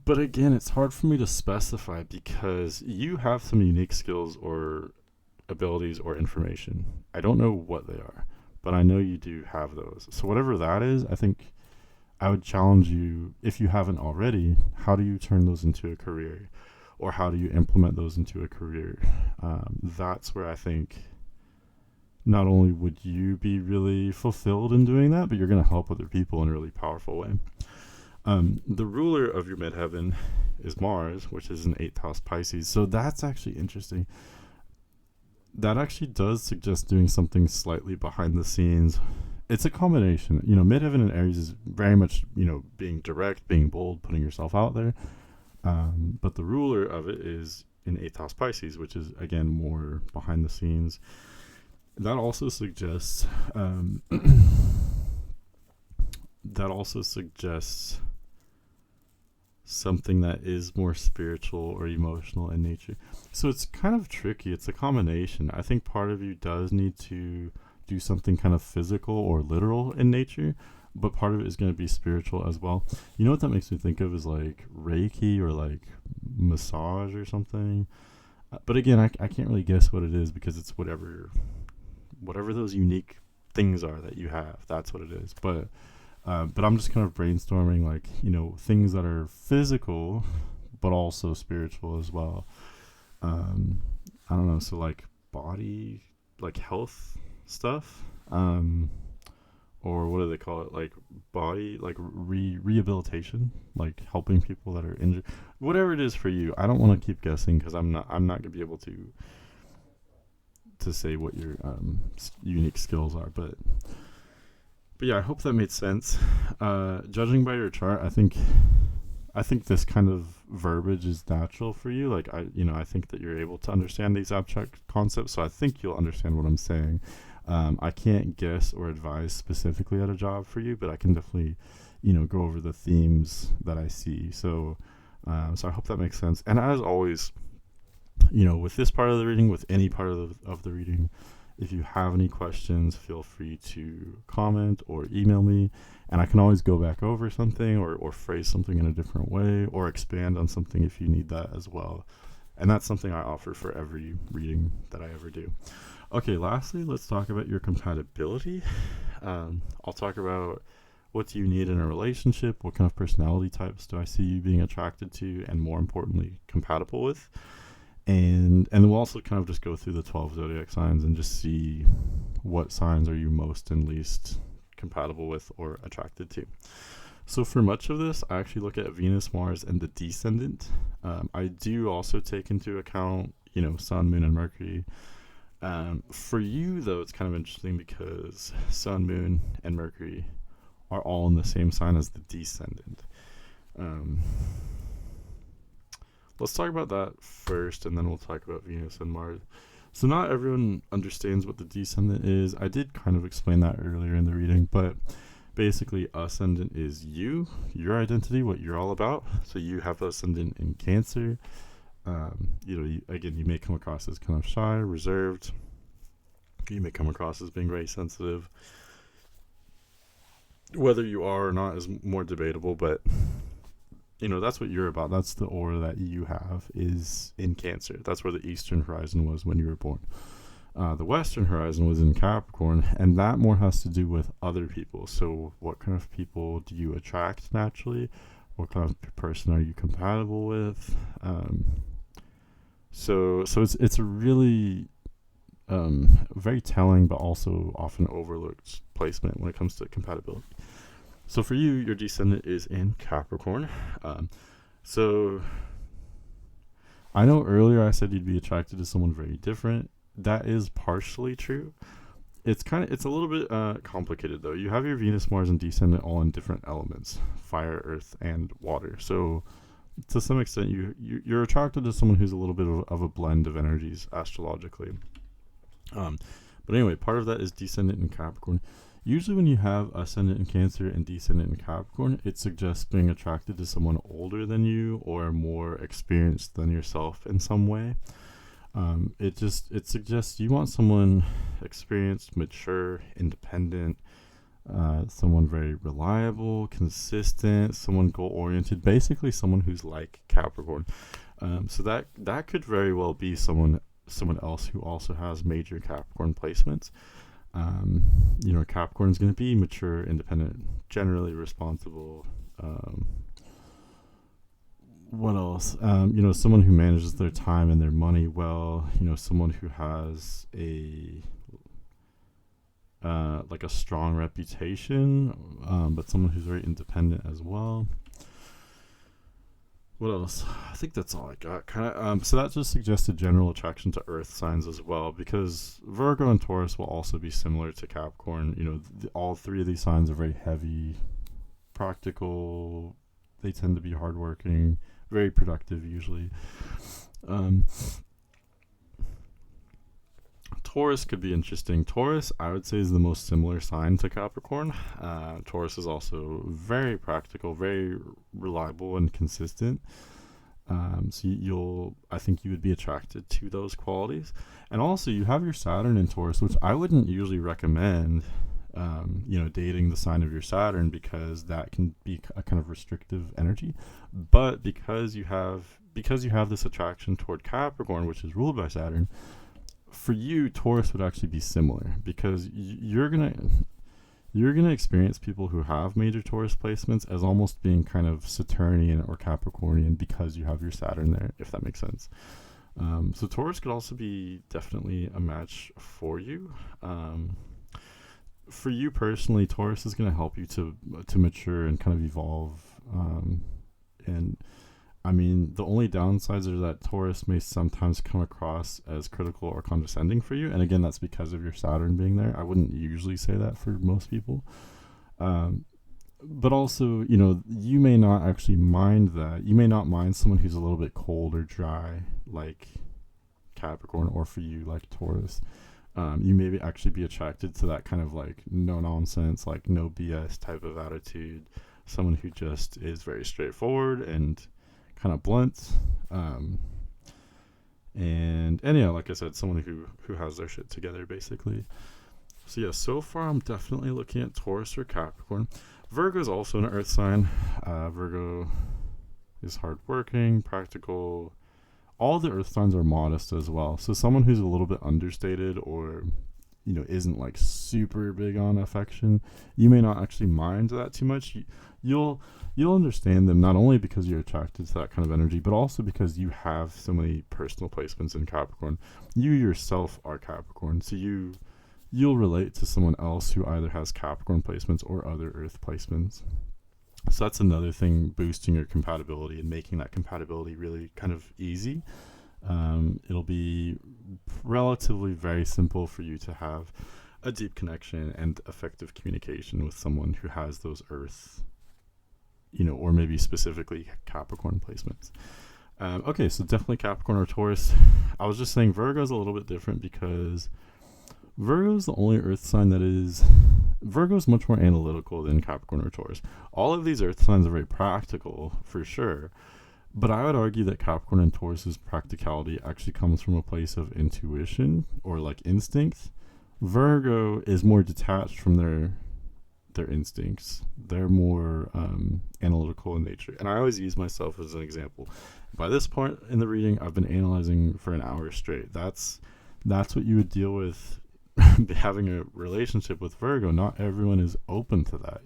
But again, it's hard for me to specify because you have some unique skills or abilities or information. I don't know what they are, but I know you do have those. So whatever that is, I think I would challenge you, if you haven't already, how do you turn those into a career? Or how do you implement those into a career? That's where I think not only would you be really fulfilled in doing that, but you're going to help other people in a really powerful way. The ruler of your midheaven is Mars, which is an 8th house Pisces. So that's actually interesting. That actually does suggest doing something slightly behind the scenes. It's a combination. Midheaven and Aries is very much, being direct, being bold, putting yourself out there. But the ruler of it is in 8th house Pisces, which is again more behind the scenes. That also suggests something that is more spiritual or emotional in nature. So it's kind of tricky. It's a combination. I think part of you does need to do something kind of physical or literal in nature, but part of it is going to be spiritual as well. You know what that makes me think of is like Reiki or like massage or something. But again, I can't really guess what it is because it's whatever those unique things are that you have. That's what it is. But I'm just kind of brainstorming like, things that are physical, but also spiritual as well. I don't know. So like body, like health stuff. or what do they call it, like body, like rehabilitation, like helping people that are injured, whatever it is for you. I don't want to keep guessing because I'm not gonna be able to say what your unique skills are, but yeah, I hope that made sense. Judging by your chart, I think this kind of verbiage is natural for you. Like I think that you're able to understand these abstract concepts, so I think you'll understand what I'm saying. I can't guess or advise specifically at a job for you, but I can definitely, go over the themes that I see. So I hope that makes sense. And as always, with this part of the reading, with any part of the reading, if you have any questions, feel free to comment or email me, and I can always go back over something or phrase something in a different way or expand on something if you need that as well. And that's something I offer for every reading that I ever do. Okay, lastly, let's talk about your compatibility. I'll talk about what do you need in a relationship, what kind of personality types do I see you being attracted to, and more importantly, compatible with. And we'll also kind of just go through the 12 zodiac signs and just see what signs are you most and least compatible with or attracted to. So for much of this, I actually look at Venus, Mars, and the descendant. I do also take into account, Sun, Moon, and Mercury. For you, though, it's kind of interesting because Sun, Moon, and Mercury are all in the same sign as the descendant. Let's talk about that first, and then we'll talk about Venus and Mars. So not everyone understands what the descendant is. I did kind of explain that earlier in the reading, but basically ascendant is you, your identity, what you're all about. So you have ascendant in Cancer. You may come across as kind of shy, reserved. You may come across as being very sensitive. Whether you are or not is more debatable, but that's what you're about. That's the aura that you have is in Cancer. That's where the Eastern horizon was when you were born. The Western horizon was in Capricorn, and that more has to do with other people. So what kind of people do you attract naturally? What kind of person are you compatible with? So it's a really very telling, but also often overlooked placement when it comes to compatibility. So for you, your descendant is in Capricorn. So I know earlier I said you'd be attracted to someone very different. That is partially true. It's a little bit complicated though. You have your Venus, Mars, and descendant all in different elements: fire, earth, and water. So to some extent, you're attracted to someone who's a little bit of a blend of energies astrologically. But anyway, part of that is descendant in Capricorn. Usually when you have ascendant in Cancer and descendant in Capricorn, it suggests being attracted to someone older than you or more experienced than yourself in some way. It suggests you want someone experienced, mature, independent, someone very reliable, consistent, someone goal-oriented, basically someone who's like Capricorn. So that could very well be someone else who also has major Capricorn placements. Capricorn is going to be mature, independent, generally responsible. What else? Someone who manages their time and their money well. Someone who has a strong reputation, but someone who's very independent as well. What else? I think that's all I got. So that just suggests a general attraction to earth signs as well, because Virgo and Taurus will also be similar to Capricorn. All three of these signs are very heavy, practical. They tend to be hardworking, very productive usually. Taurus could be interesting. Taurus, I would say, is the most similar sign to Capricorn. Taurus is also very practical, very reliable, and consistent. So I think you would be attracted to those qualities. And also, you have your Saturn in Taurus, which I wouldn't usually recommend, dating the sign of your Saturn, because that can be a kind of restrictive energy. But because you have this attraction toward Capricorn, which is ruled by Saturn, for you, Taurus would actually be similar, because you're gonna experience people who have major Taurus placements as almost being kind of Saturnian or Capricornian because you have your Saturn there, if that makes sense. So Taurus could also be definitely a match for you. for you personally, Taurus is going to help you to mature and kind of evolve. And I mean, the only downsides are that Taurus may sometimes come across as critical or condescending for you. And again, that's because of your Saturn being there. I wouldn't usually say that for most people. But also, you may not actually mind that. You may not mind someone who's a little bit cold or dry, like Capricorn, or for you, like Taurus. You may actually be attracted to that kind of like no nonsense, like no BS type of attitude. Someone who just is very straightforward and kind of blunt. And yeah, like I said, someone who has their shit together, basically. So yeah, so far I'm definitely looking at Taurus or Capricorn. Virgo is also an earth sign. Virgo is hardworking, practical. All the earth signs are modest as well. So someone who's a little bit understated or, isn't like super big on affection, you may not actually mind that too much. You'll understand them not only because you're attracted to that kind of energy, but also because you have so many personal placements in Capricorn. You yourself are Capricorn, so you'll relate to someone else who either has Capricorn placements or other earth placements. So that's another thing boosting your compatibility and making that compatibility really kind of easy. It'll be relatively very simple for you to have a deep connection and effective communication with someone who has those earth, or maybe specifically Capricorn placements. Okay, so definitely Capricorn or Taurus. I was just saying Virgo's a little bit different because Virgo's the only earth sign that is... Virgo's much more analytical than Capricorn or Taurus. All of these earth signs are very practical, for sure. But I would argue that Capricorn and Taurus's practicality actually comes from a place of intuition or like instinct. Virgo is more detached from their instincts. They're more analytical in nature. And I always use myself as an example. By this point in the reading, I've been analyzing for an hour straight. That's what you would deal with having a relationship with Virgo. Not everyone is open to that,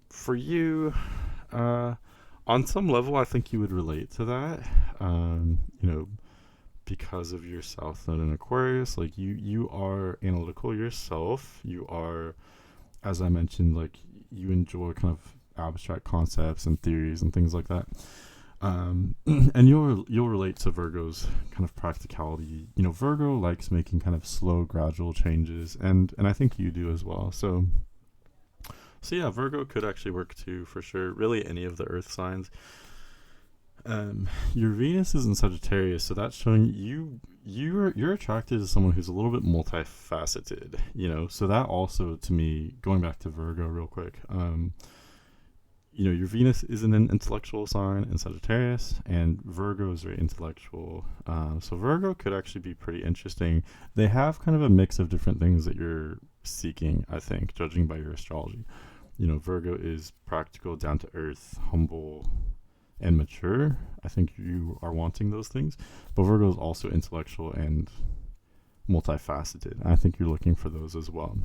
for you, on some level, I think you would relate to that, because of your South Node in Aquarius. Like you are analytical yourself. You are, as I mentioned, like you enjoy kind of abstract concepts and theories and things like that. And you'll relate to Virgo's kind of practicality. Virgo likes making kind of slow, gradual changes, and I think you do as well. So yeah, Virgo could actually work too, for sure. Really, any of the Earth signs. Your Venus is in Sagittarius, so that's showing you're attracted to someone who's a little bit multifaceted. So that also, to me, going back to Virgo real quick. Your Venus is in an intellectual sign in Sagittarius, and Virgo is very intellectual. So Virgo could actually be pretty interesting. They have kind of a mix of different things that you're seeking, I think, judging by your astrology. Virgo is practical, down to earth, humble, and mature. I think you are wanting those things. But Virgo is also intellectual and multifaceted. I think you're looking for those as well.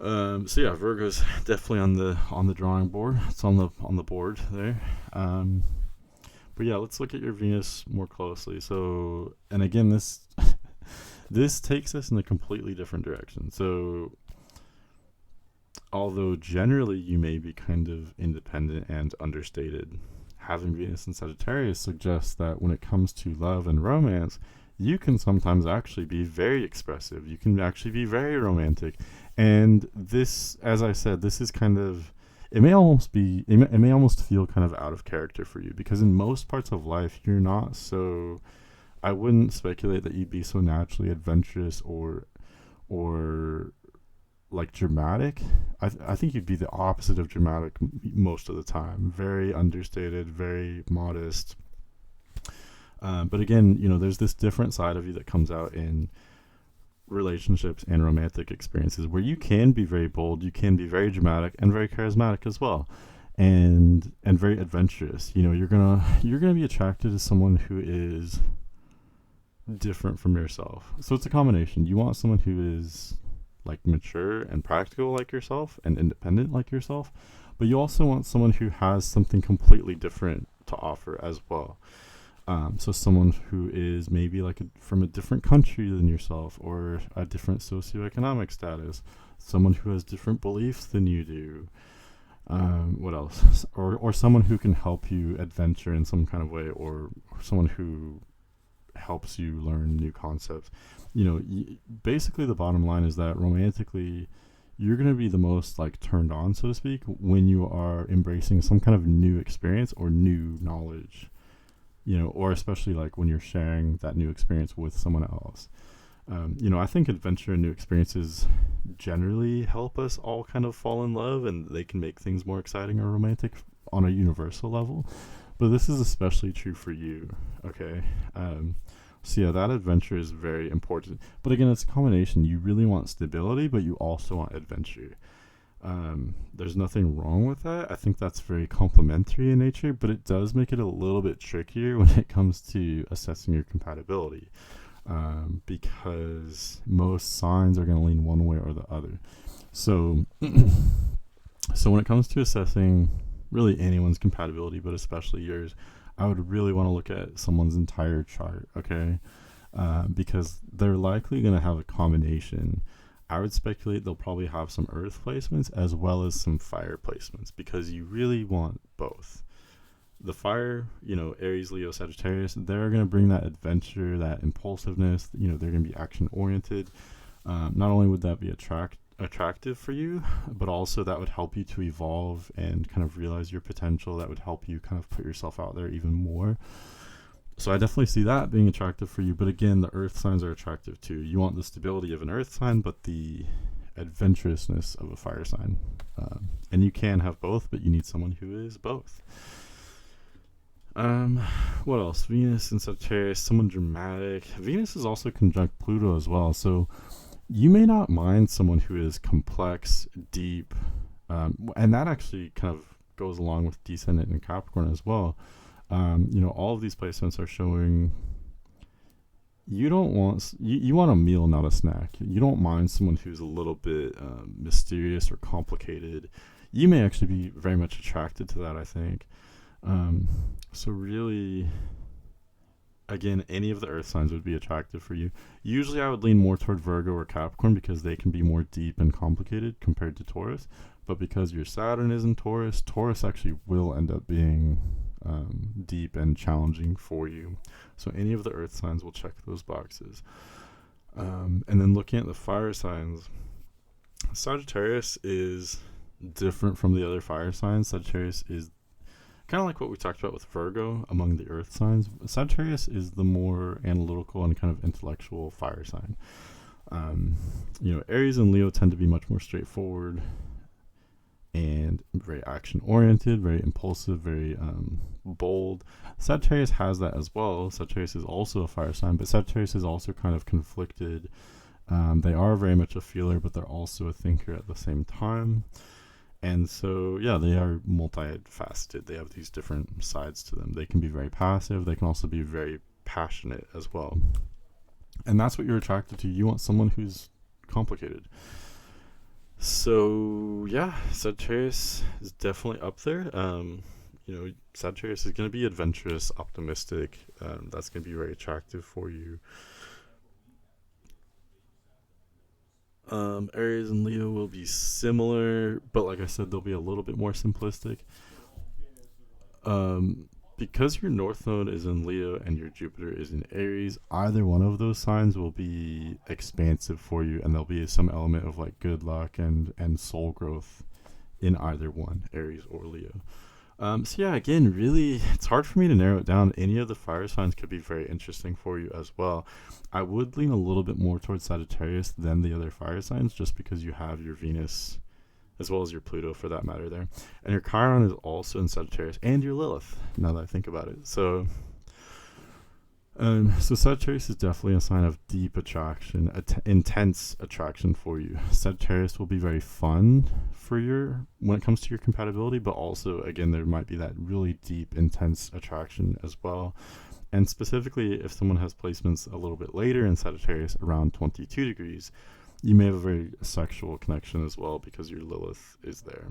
So yeah, Virgo's definitely on the drawing board. It's on the board there. But yeah, let's look at your Venus more closely. So, and again, this takes us in a completely different direction. So, although generally you may be kind of independent and understated, having Venus in Sagittarius suggests that when it comes to love and romance, you can sometimes actually be very expressive. You can actually be very romantic. And this, as I said, this is kind of, it may almost feel kind of out of character for you, because in most parts of life, you're not so, I wouldn't speculate that you'd be so naturally adventurous or like dramatic. I think you'd be the opposite of dramatic most of the time. Very understated, very modest. But again, there's this different side of you that comes out in relationships and romantic experiences where you can be very bold, you can be very dramatic and very charismatic as well, and very adventurous. You're gonna be attracted to someone who is different from yourself. So it's a combination. You want someone who is like mature and practical like yourself and independent like yourself, but you also want someone who has something completely different to offer as well. So someone who is maybe like from a different country than yourself, or a different socioeconomic status, someone who has different beliefs than you do. What else? Or someone who can help you adventure in some kind of way, or someone who helps you learn new concepts. Basically the bottom line is that romantically, you're going to be the most like turned on, so to speak, when you are embracing some kind of new experience or new knowledge, or especially like when you're sharing that new experience with someone else. I think adventure and new experiences generally help us all kind of fall in love, and they can make things more exciting or romantic on a universal level. But this is especially true for you, okay? So yeah, that adventure is very important. But again, it's a combination. You really want stability, but you also want adventure. There's nothing wrong with that. I think that's very complementary in nature, but it does make it a little bit trickier when it comes to assessing your compatibility, because most signs are going to lean one way or the other. So, so when it comes to assessing really anyone's compatibility, but especially yours, I would really want to look at someone's entire chart, okay? Because they're likely going to have a combination. I would speculate they'll probably have some earth placements as well as some fire placements, because you really want both. The fire, Aries, Leo, Sagittarius, they're going to bring that adventure, that impulsiveness, they're going to be action oriented. Not only would that be attractive for you, but also that would help you to evolve and kind of realize your potential. That would help you kind of put yourself out there even more. So I definitely see that being attractive for you. But again, the earth signs are attractive too. You want the stability of an earth sign, but the adventurousness of a fire sign. And you can have both, but you need someone who is both. What else? Venus and Sagittarius, someone dramatic. Venus is also conjunct Pluto as well. So you may not mind someone who is complex, deep, and that actually kind of goes along with descendant in Capricorn as well. All of these placements are showing you don't want you want a meal, not a snack. You don't mind someone who's a little bit mysterious or complicated. You may actually be very much attracted to that, I think. So really, again, any of the earth signs would be attractive for you. Usually I would lean more toward Virgo or Capricorn because they can be more deep and complicated compared to Taurus. But because your Saturn is in Taurus, Taurus actually will end up being deep and challenging for you. So any of the earth signs will check those boxes. And then looking at the fire signs, Sagittarius is different from the other fire signs. Sagittarius is kind of like what we talked about with Virgo among the earth signs. Sagittarius is the more analytical and kind of intellectual fire sign. Aries and Leo tend to be much more straightforward and very action oriented, very impulsive, very bold. Sagittarius has that as well. Sagittarius is also a fire sign, but Sagittarius is also kind of conflicted. They are very much a feeler, but they're also a thinker at the same time. And so, yeah, they are multifaceted. They have these different sides to them. They can be very passive. They can also be very passionate as well. And that's what you're attracted to. You want someone who's complicated. So, yeah, Sagittarius is definitely up there. Sagittarius is going to be adventurous, optimistic. That's going to be very attractive for you. Aries and Leo will be similar, but like I said, they'll be a little bit more simplistic. Because your North Node is in Leo and your Jupiter is in Aries, either one of those signs will be expansive for you, and there'll be some element of like good luck and soul growth in either one, Aries or Leo. So yeah, again, really, it's hard for me to narrow it down. Any of the fire signs could be very interesting for you as well. I would lean a little bit more towards Sagittarius than the other fire signs, just because you have your Venus, as well as your Pluto for that matter there. And your Chiron is also in Sagittarius, and your Lilith, now that I think about it. So Sagittarius is definitely a sign of deep attraction, intense attraction for you. Sagittarius will be very fun for when it comes to your compatibility, but also, again, there might be that really deep, intense attraction as well. And specifically, if someone has placements a little bit later in Sagittarius, around 22 degrees, you may have a very sexual connection as well because your Lilith is there.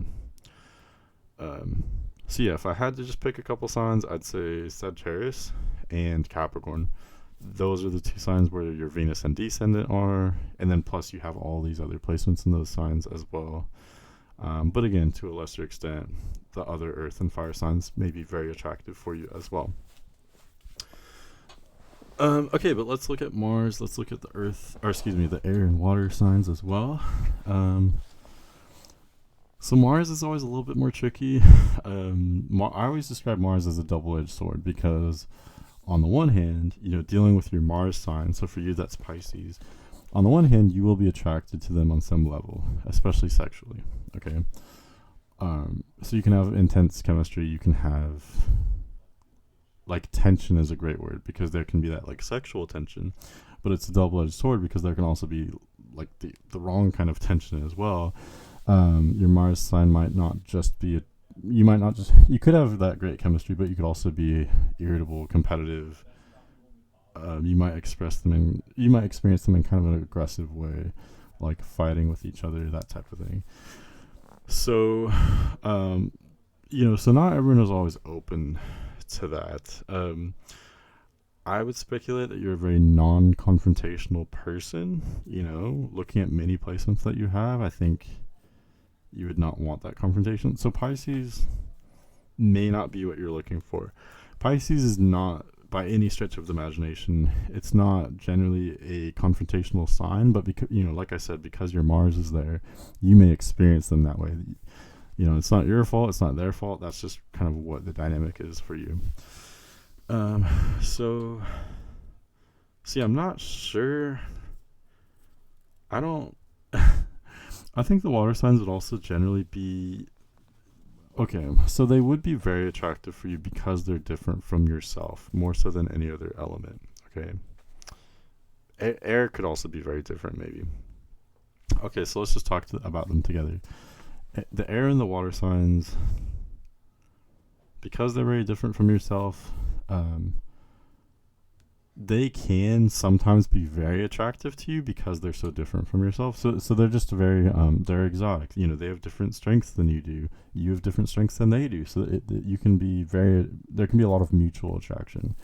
So yeah, if I had to just pick a couple signs, I'd say Sagittarius and Capricorn. Those are the two signs where your Venus and descendant are, and then plus you have all these other placements in those signs as well. But again, to a lesser extent, the other earth and fire signs may be very attractive for you as well. Okay, but let's look at Mars. Let's look at the earth, or excuse me, the air and water signs as well. So Mars is always a little bit more tricky. I always describe Mars as a double-edged sword because on the one hand, dealing with your Mars sign, so for you that's Pisces, on the one hand, you will be attracted to them on some level, especially sexually, okay? So you can have intense chemistry, you can have, tension is a great word because there can be that, sexual tension, but it's a double-edged sword because there can also be, the wrong kind of tension as well. Your Mars sign might not just be you could have that great chemistry, but you could also be irritable, competitive. You might experience them in kind of an aggressive way, like fighting with each other, that type of thing. So, so not everyone is always open to that. I would speculate that you're a very non-confrontational person. Looking at many placements that you have, I think you would not want that confrontation. So Pisces may not be what you're looking for. Pisces is not, by any stretch of the imagination, it's not generally a confrontational sign, but because, like I said, because your Mars is there, you may experience them that way. It's not your fault, it's not their fault, that's just kind of what the dynamic is for you. So I'm not sure. I think the water signs would also generally be okay. So they would be very attractive for you because they're different from yourself, more so than any other element. Okay. Air could also be very different, maybe. Okay, so let's just talk about them together. The air and the water signs, because they're very different from yourself, they can sometimes be very attractive to you because they're so different from yourself. So they're just very they're exotic. They have different strengths than you do. You have different strengths than they do. So there can be a lot of mutual attraction.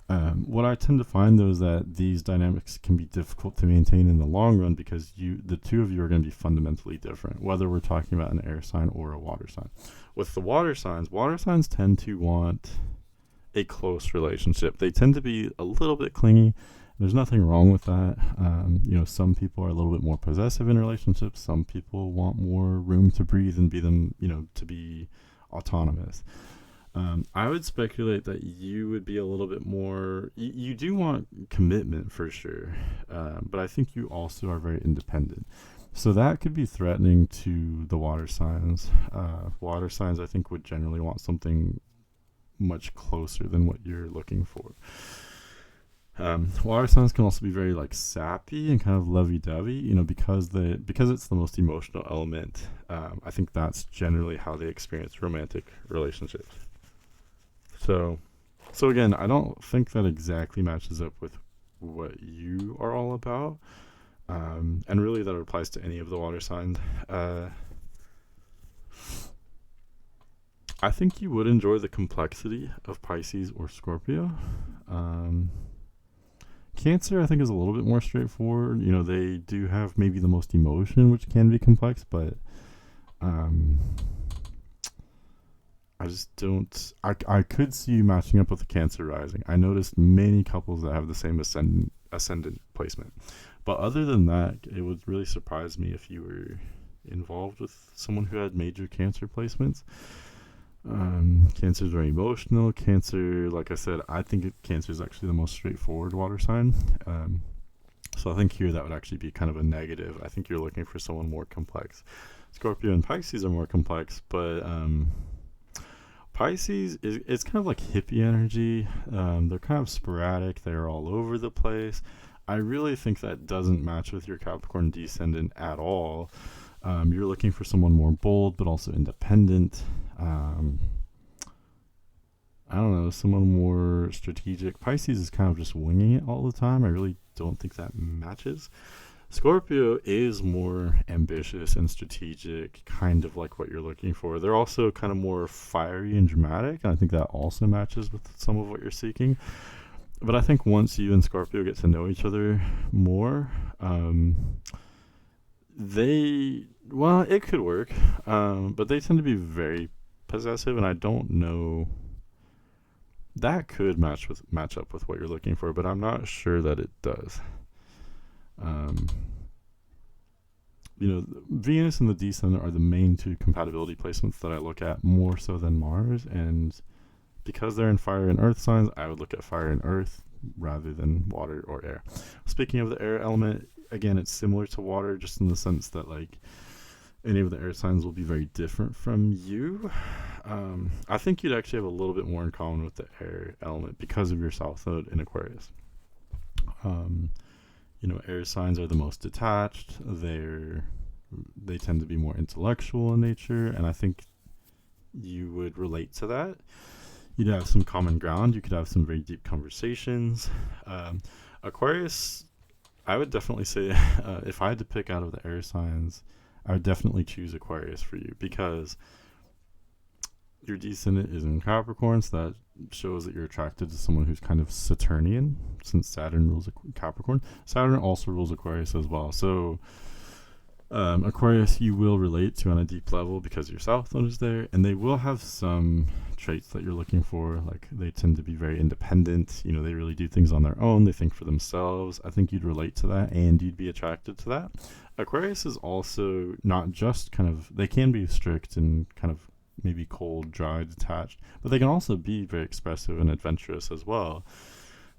What I tend to find though is that these dynamics can be difficult to maintain in the long run because the two of you are going to be fundamentally different, whether we're talking about an air sign or a water sign. With the water signs tend to want a close relationship. They tend to be a little bit clingy. There's nothing wrong with that. Some people are a little bit more possessive in relationships. Some people want more room to breathe and to be autonomous. I would speculate that you would be a little bit more, you do want commitment for sure, but I think you also are very independent. So that could be threatening to the water signs. Water signs, I think, would generally want something much closer than what you're looking for. Water signs can also be very sappy and kind of lovey-dovey, because it's the most emotional element. I think that's generally how they experience romantic relationships. So again, I don't think that exactly matches up with what you are all about, and really that applies to any of the water signs. I think you would enjoy the complexity of Pisces or Scorpio. Cancer, I think, is a little bit more straightforward. They do have maybe the most emotion, which can be complex, but I just don't. I could see you matching up with the Cancer rising. I noticed many couples that have the same ascendant placement. But other than that, it would really surprise me if you were involved with someone who had major Cancer placements. Cancer is very emotional. Cancer, like I said, I think Cancer is actually the most straightforward water sign. So I think here that would actually be kind of a negative. I think you're looking for someone more complex. Scorpio and Pisces are more complex, but Pisces it's kind of like hippie energy. They're kind of sporadic. They're all over the place. I really think that doesn't match with your Capricorn descendant at all. You're looking for someone more bold, but also independent. I don't know, someone more strategic. Pisces is kind of just winging it all the time. I really don't think that matches. Scorpio is more ambitious and strategic, kind of like what you're looking for. They're also kind of more fiery and dramatic, and I think that also matches with some of what you're seeking. But I think once you and Scorpio get to know each other more, well, it could work, but they tend to be very possessive, and I don't know. That could match up with what you're looking for, but I'm not sure that it does. Um, Venus and the descendant are the main two compatibility placements that I look at more so than Mars, and because they're in fire and earth signs, I would look at fire and earth rather than water or air. Speaking of the air element, again, it's similar to water just in the sense that like any of the air signs will be very different from you. I think you'd actually have a little bit more in common with the air element because of your south node in Aquarius. Air signs are the most detached. They tend to be more intellectual in nature, and I think you would relate to that. You'd have some common ground. You could have some very deep conversations. Aquarius, I would definitely say, if I had to pick out of the air signs, I would definitely choose Aquarius for you because your descendant is in Capricorn, so that shows that you're attracted to someone who's kind of Saturnian, since Saturn rules Capricorn. Saturn also rules Aquarius as well. So Aquarius you will relate to on a deep level because your south node is there, and they will have some traits that you're looking for. Like they tend to be very independent. They really do things on their own. They think for themselves. I think you'd relate to that and you'd be attracted to that. Aquarius is also not just they can be strict and kind of maybe cold, dry, detached, but they can also be very expressive and adventurous as well.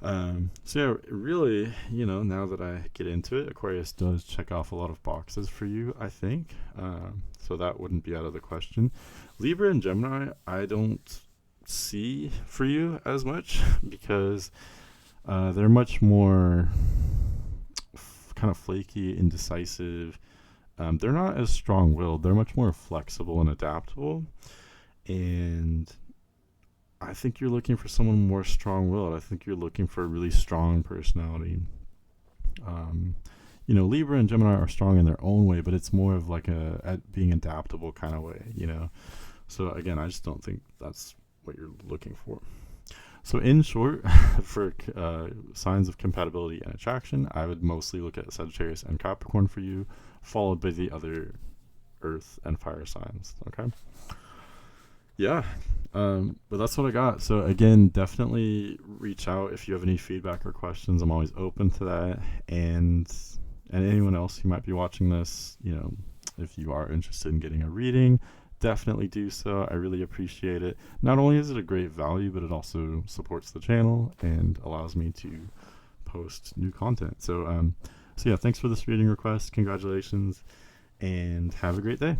Really, now that I get into it, Aquarius does check off a lot of boxes for you, I think. So that wouldn't be out of the question. Libra and Gemini, I don't see for you as much because they're much more kind of flaky, indecisive. They're not as strong-willed. They're much more flexible and adaptable. And I think you're looking for someone more strong-willed. I think you're looking for a really strong personality. Libra and Gemini are strong in their own way, but it's more of like a being adaptable kind of way, So again, I just don't think that's what you're looking for. So in short, for signs of compatibility and attraction, I would mostly look at Sagittarius and Capricorn for you, followed by the other earth and fire signs. Okay. Yeah. But that's what I got. So again, definitely reach out if you have any feedback or questions. I'm always open to that. And anyone else who might be watching this, if you are interested in getting a reading, definitely do so. I really appreciate it. Not only is it a great value, but it also supports the channel and allows me to post new content. So yeah, thanks for this reading request. Congratulations and have a great day.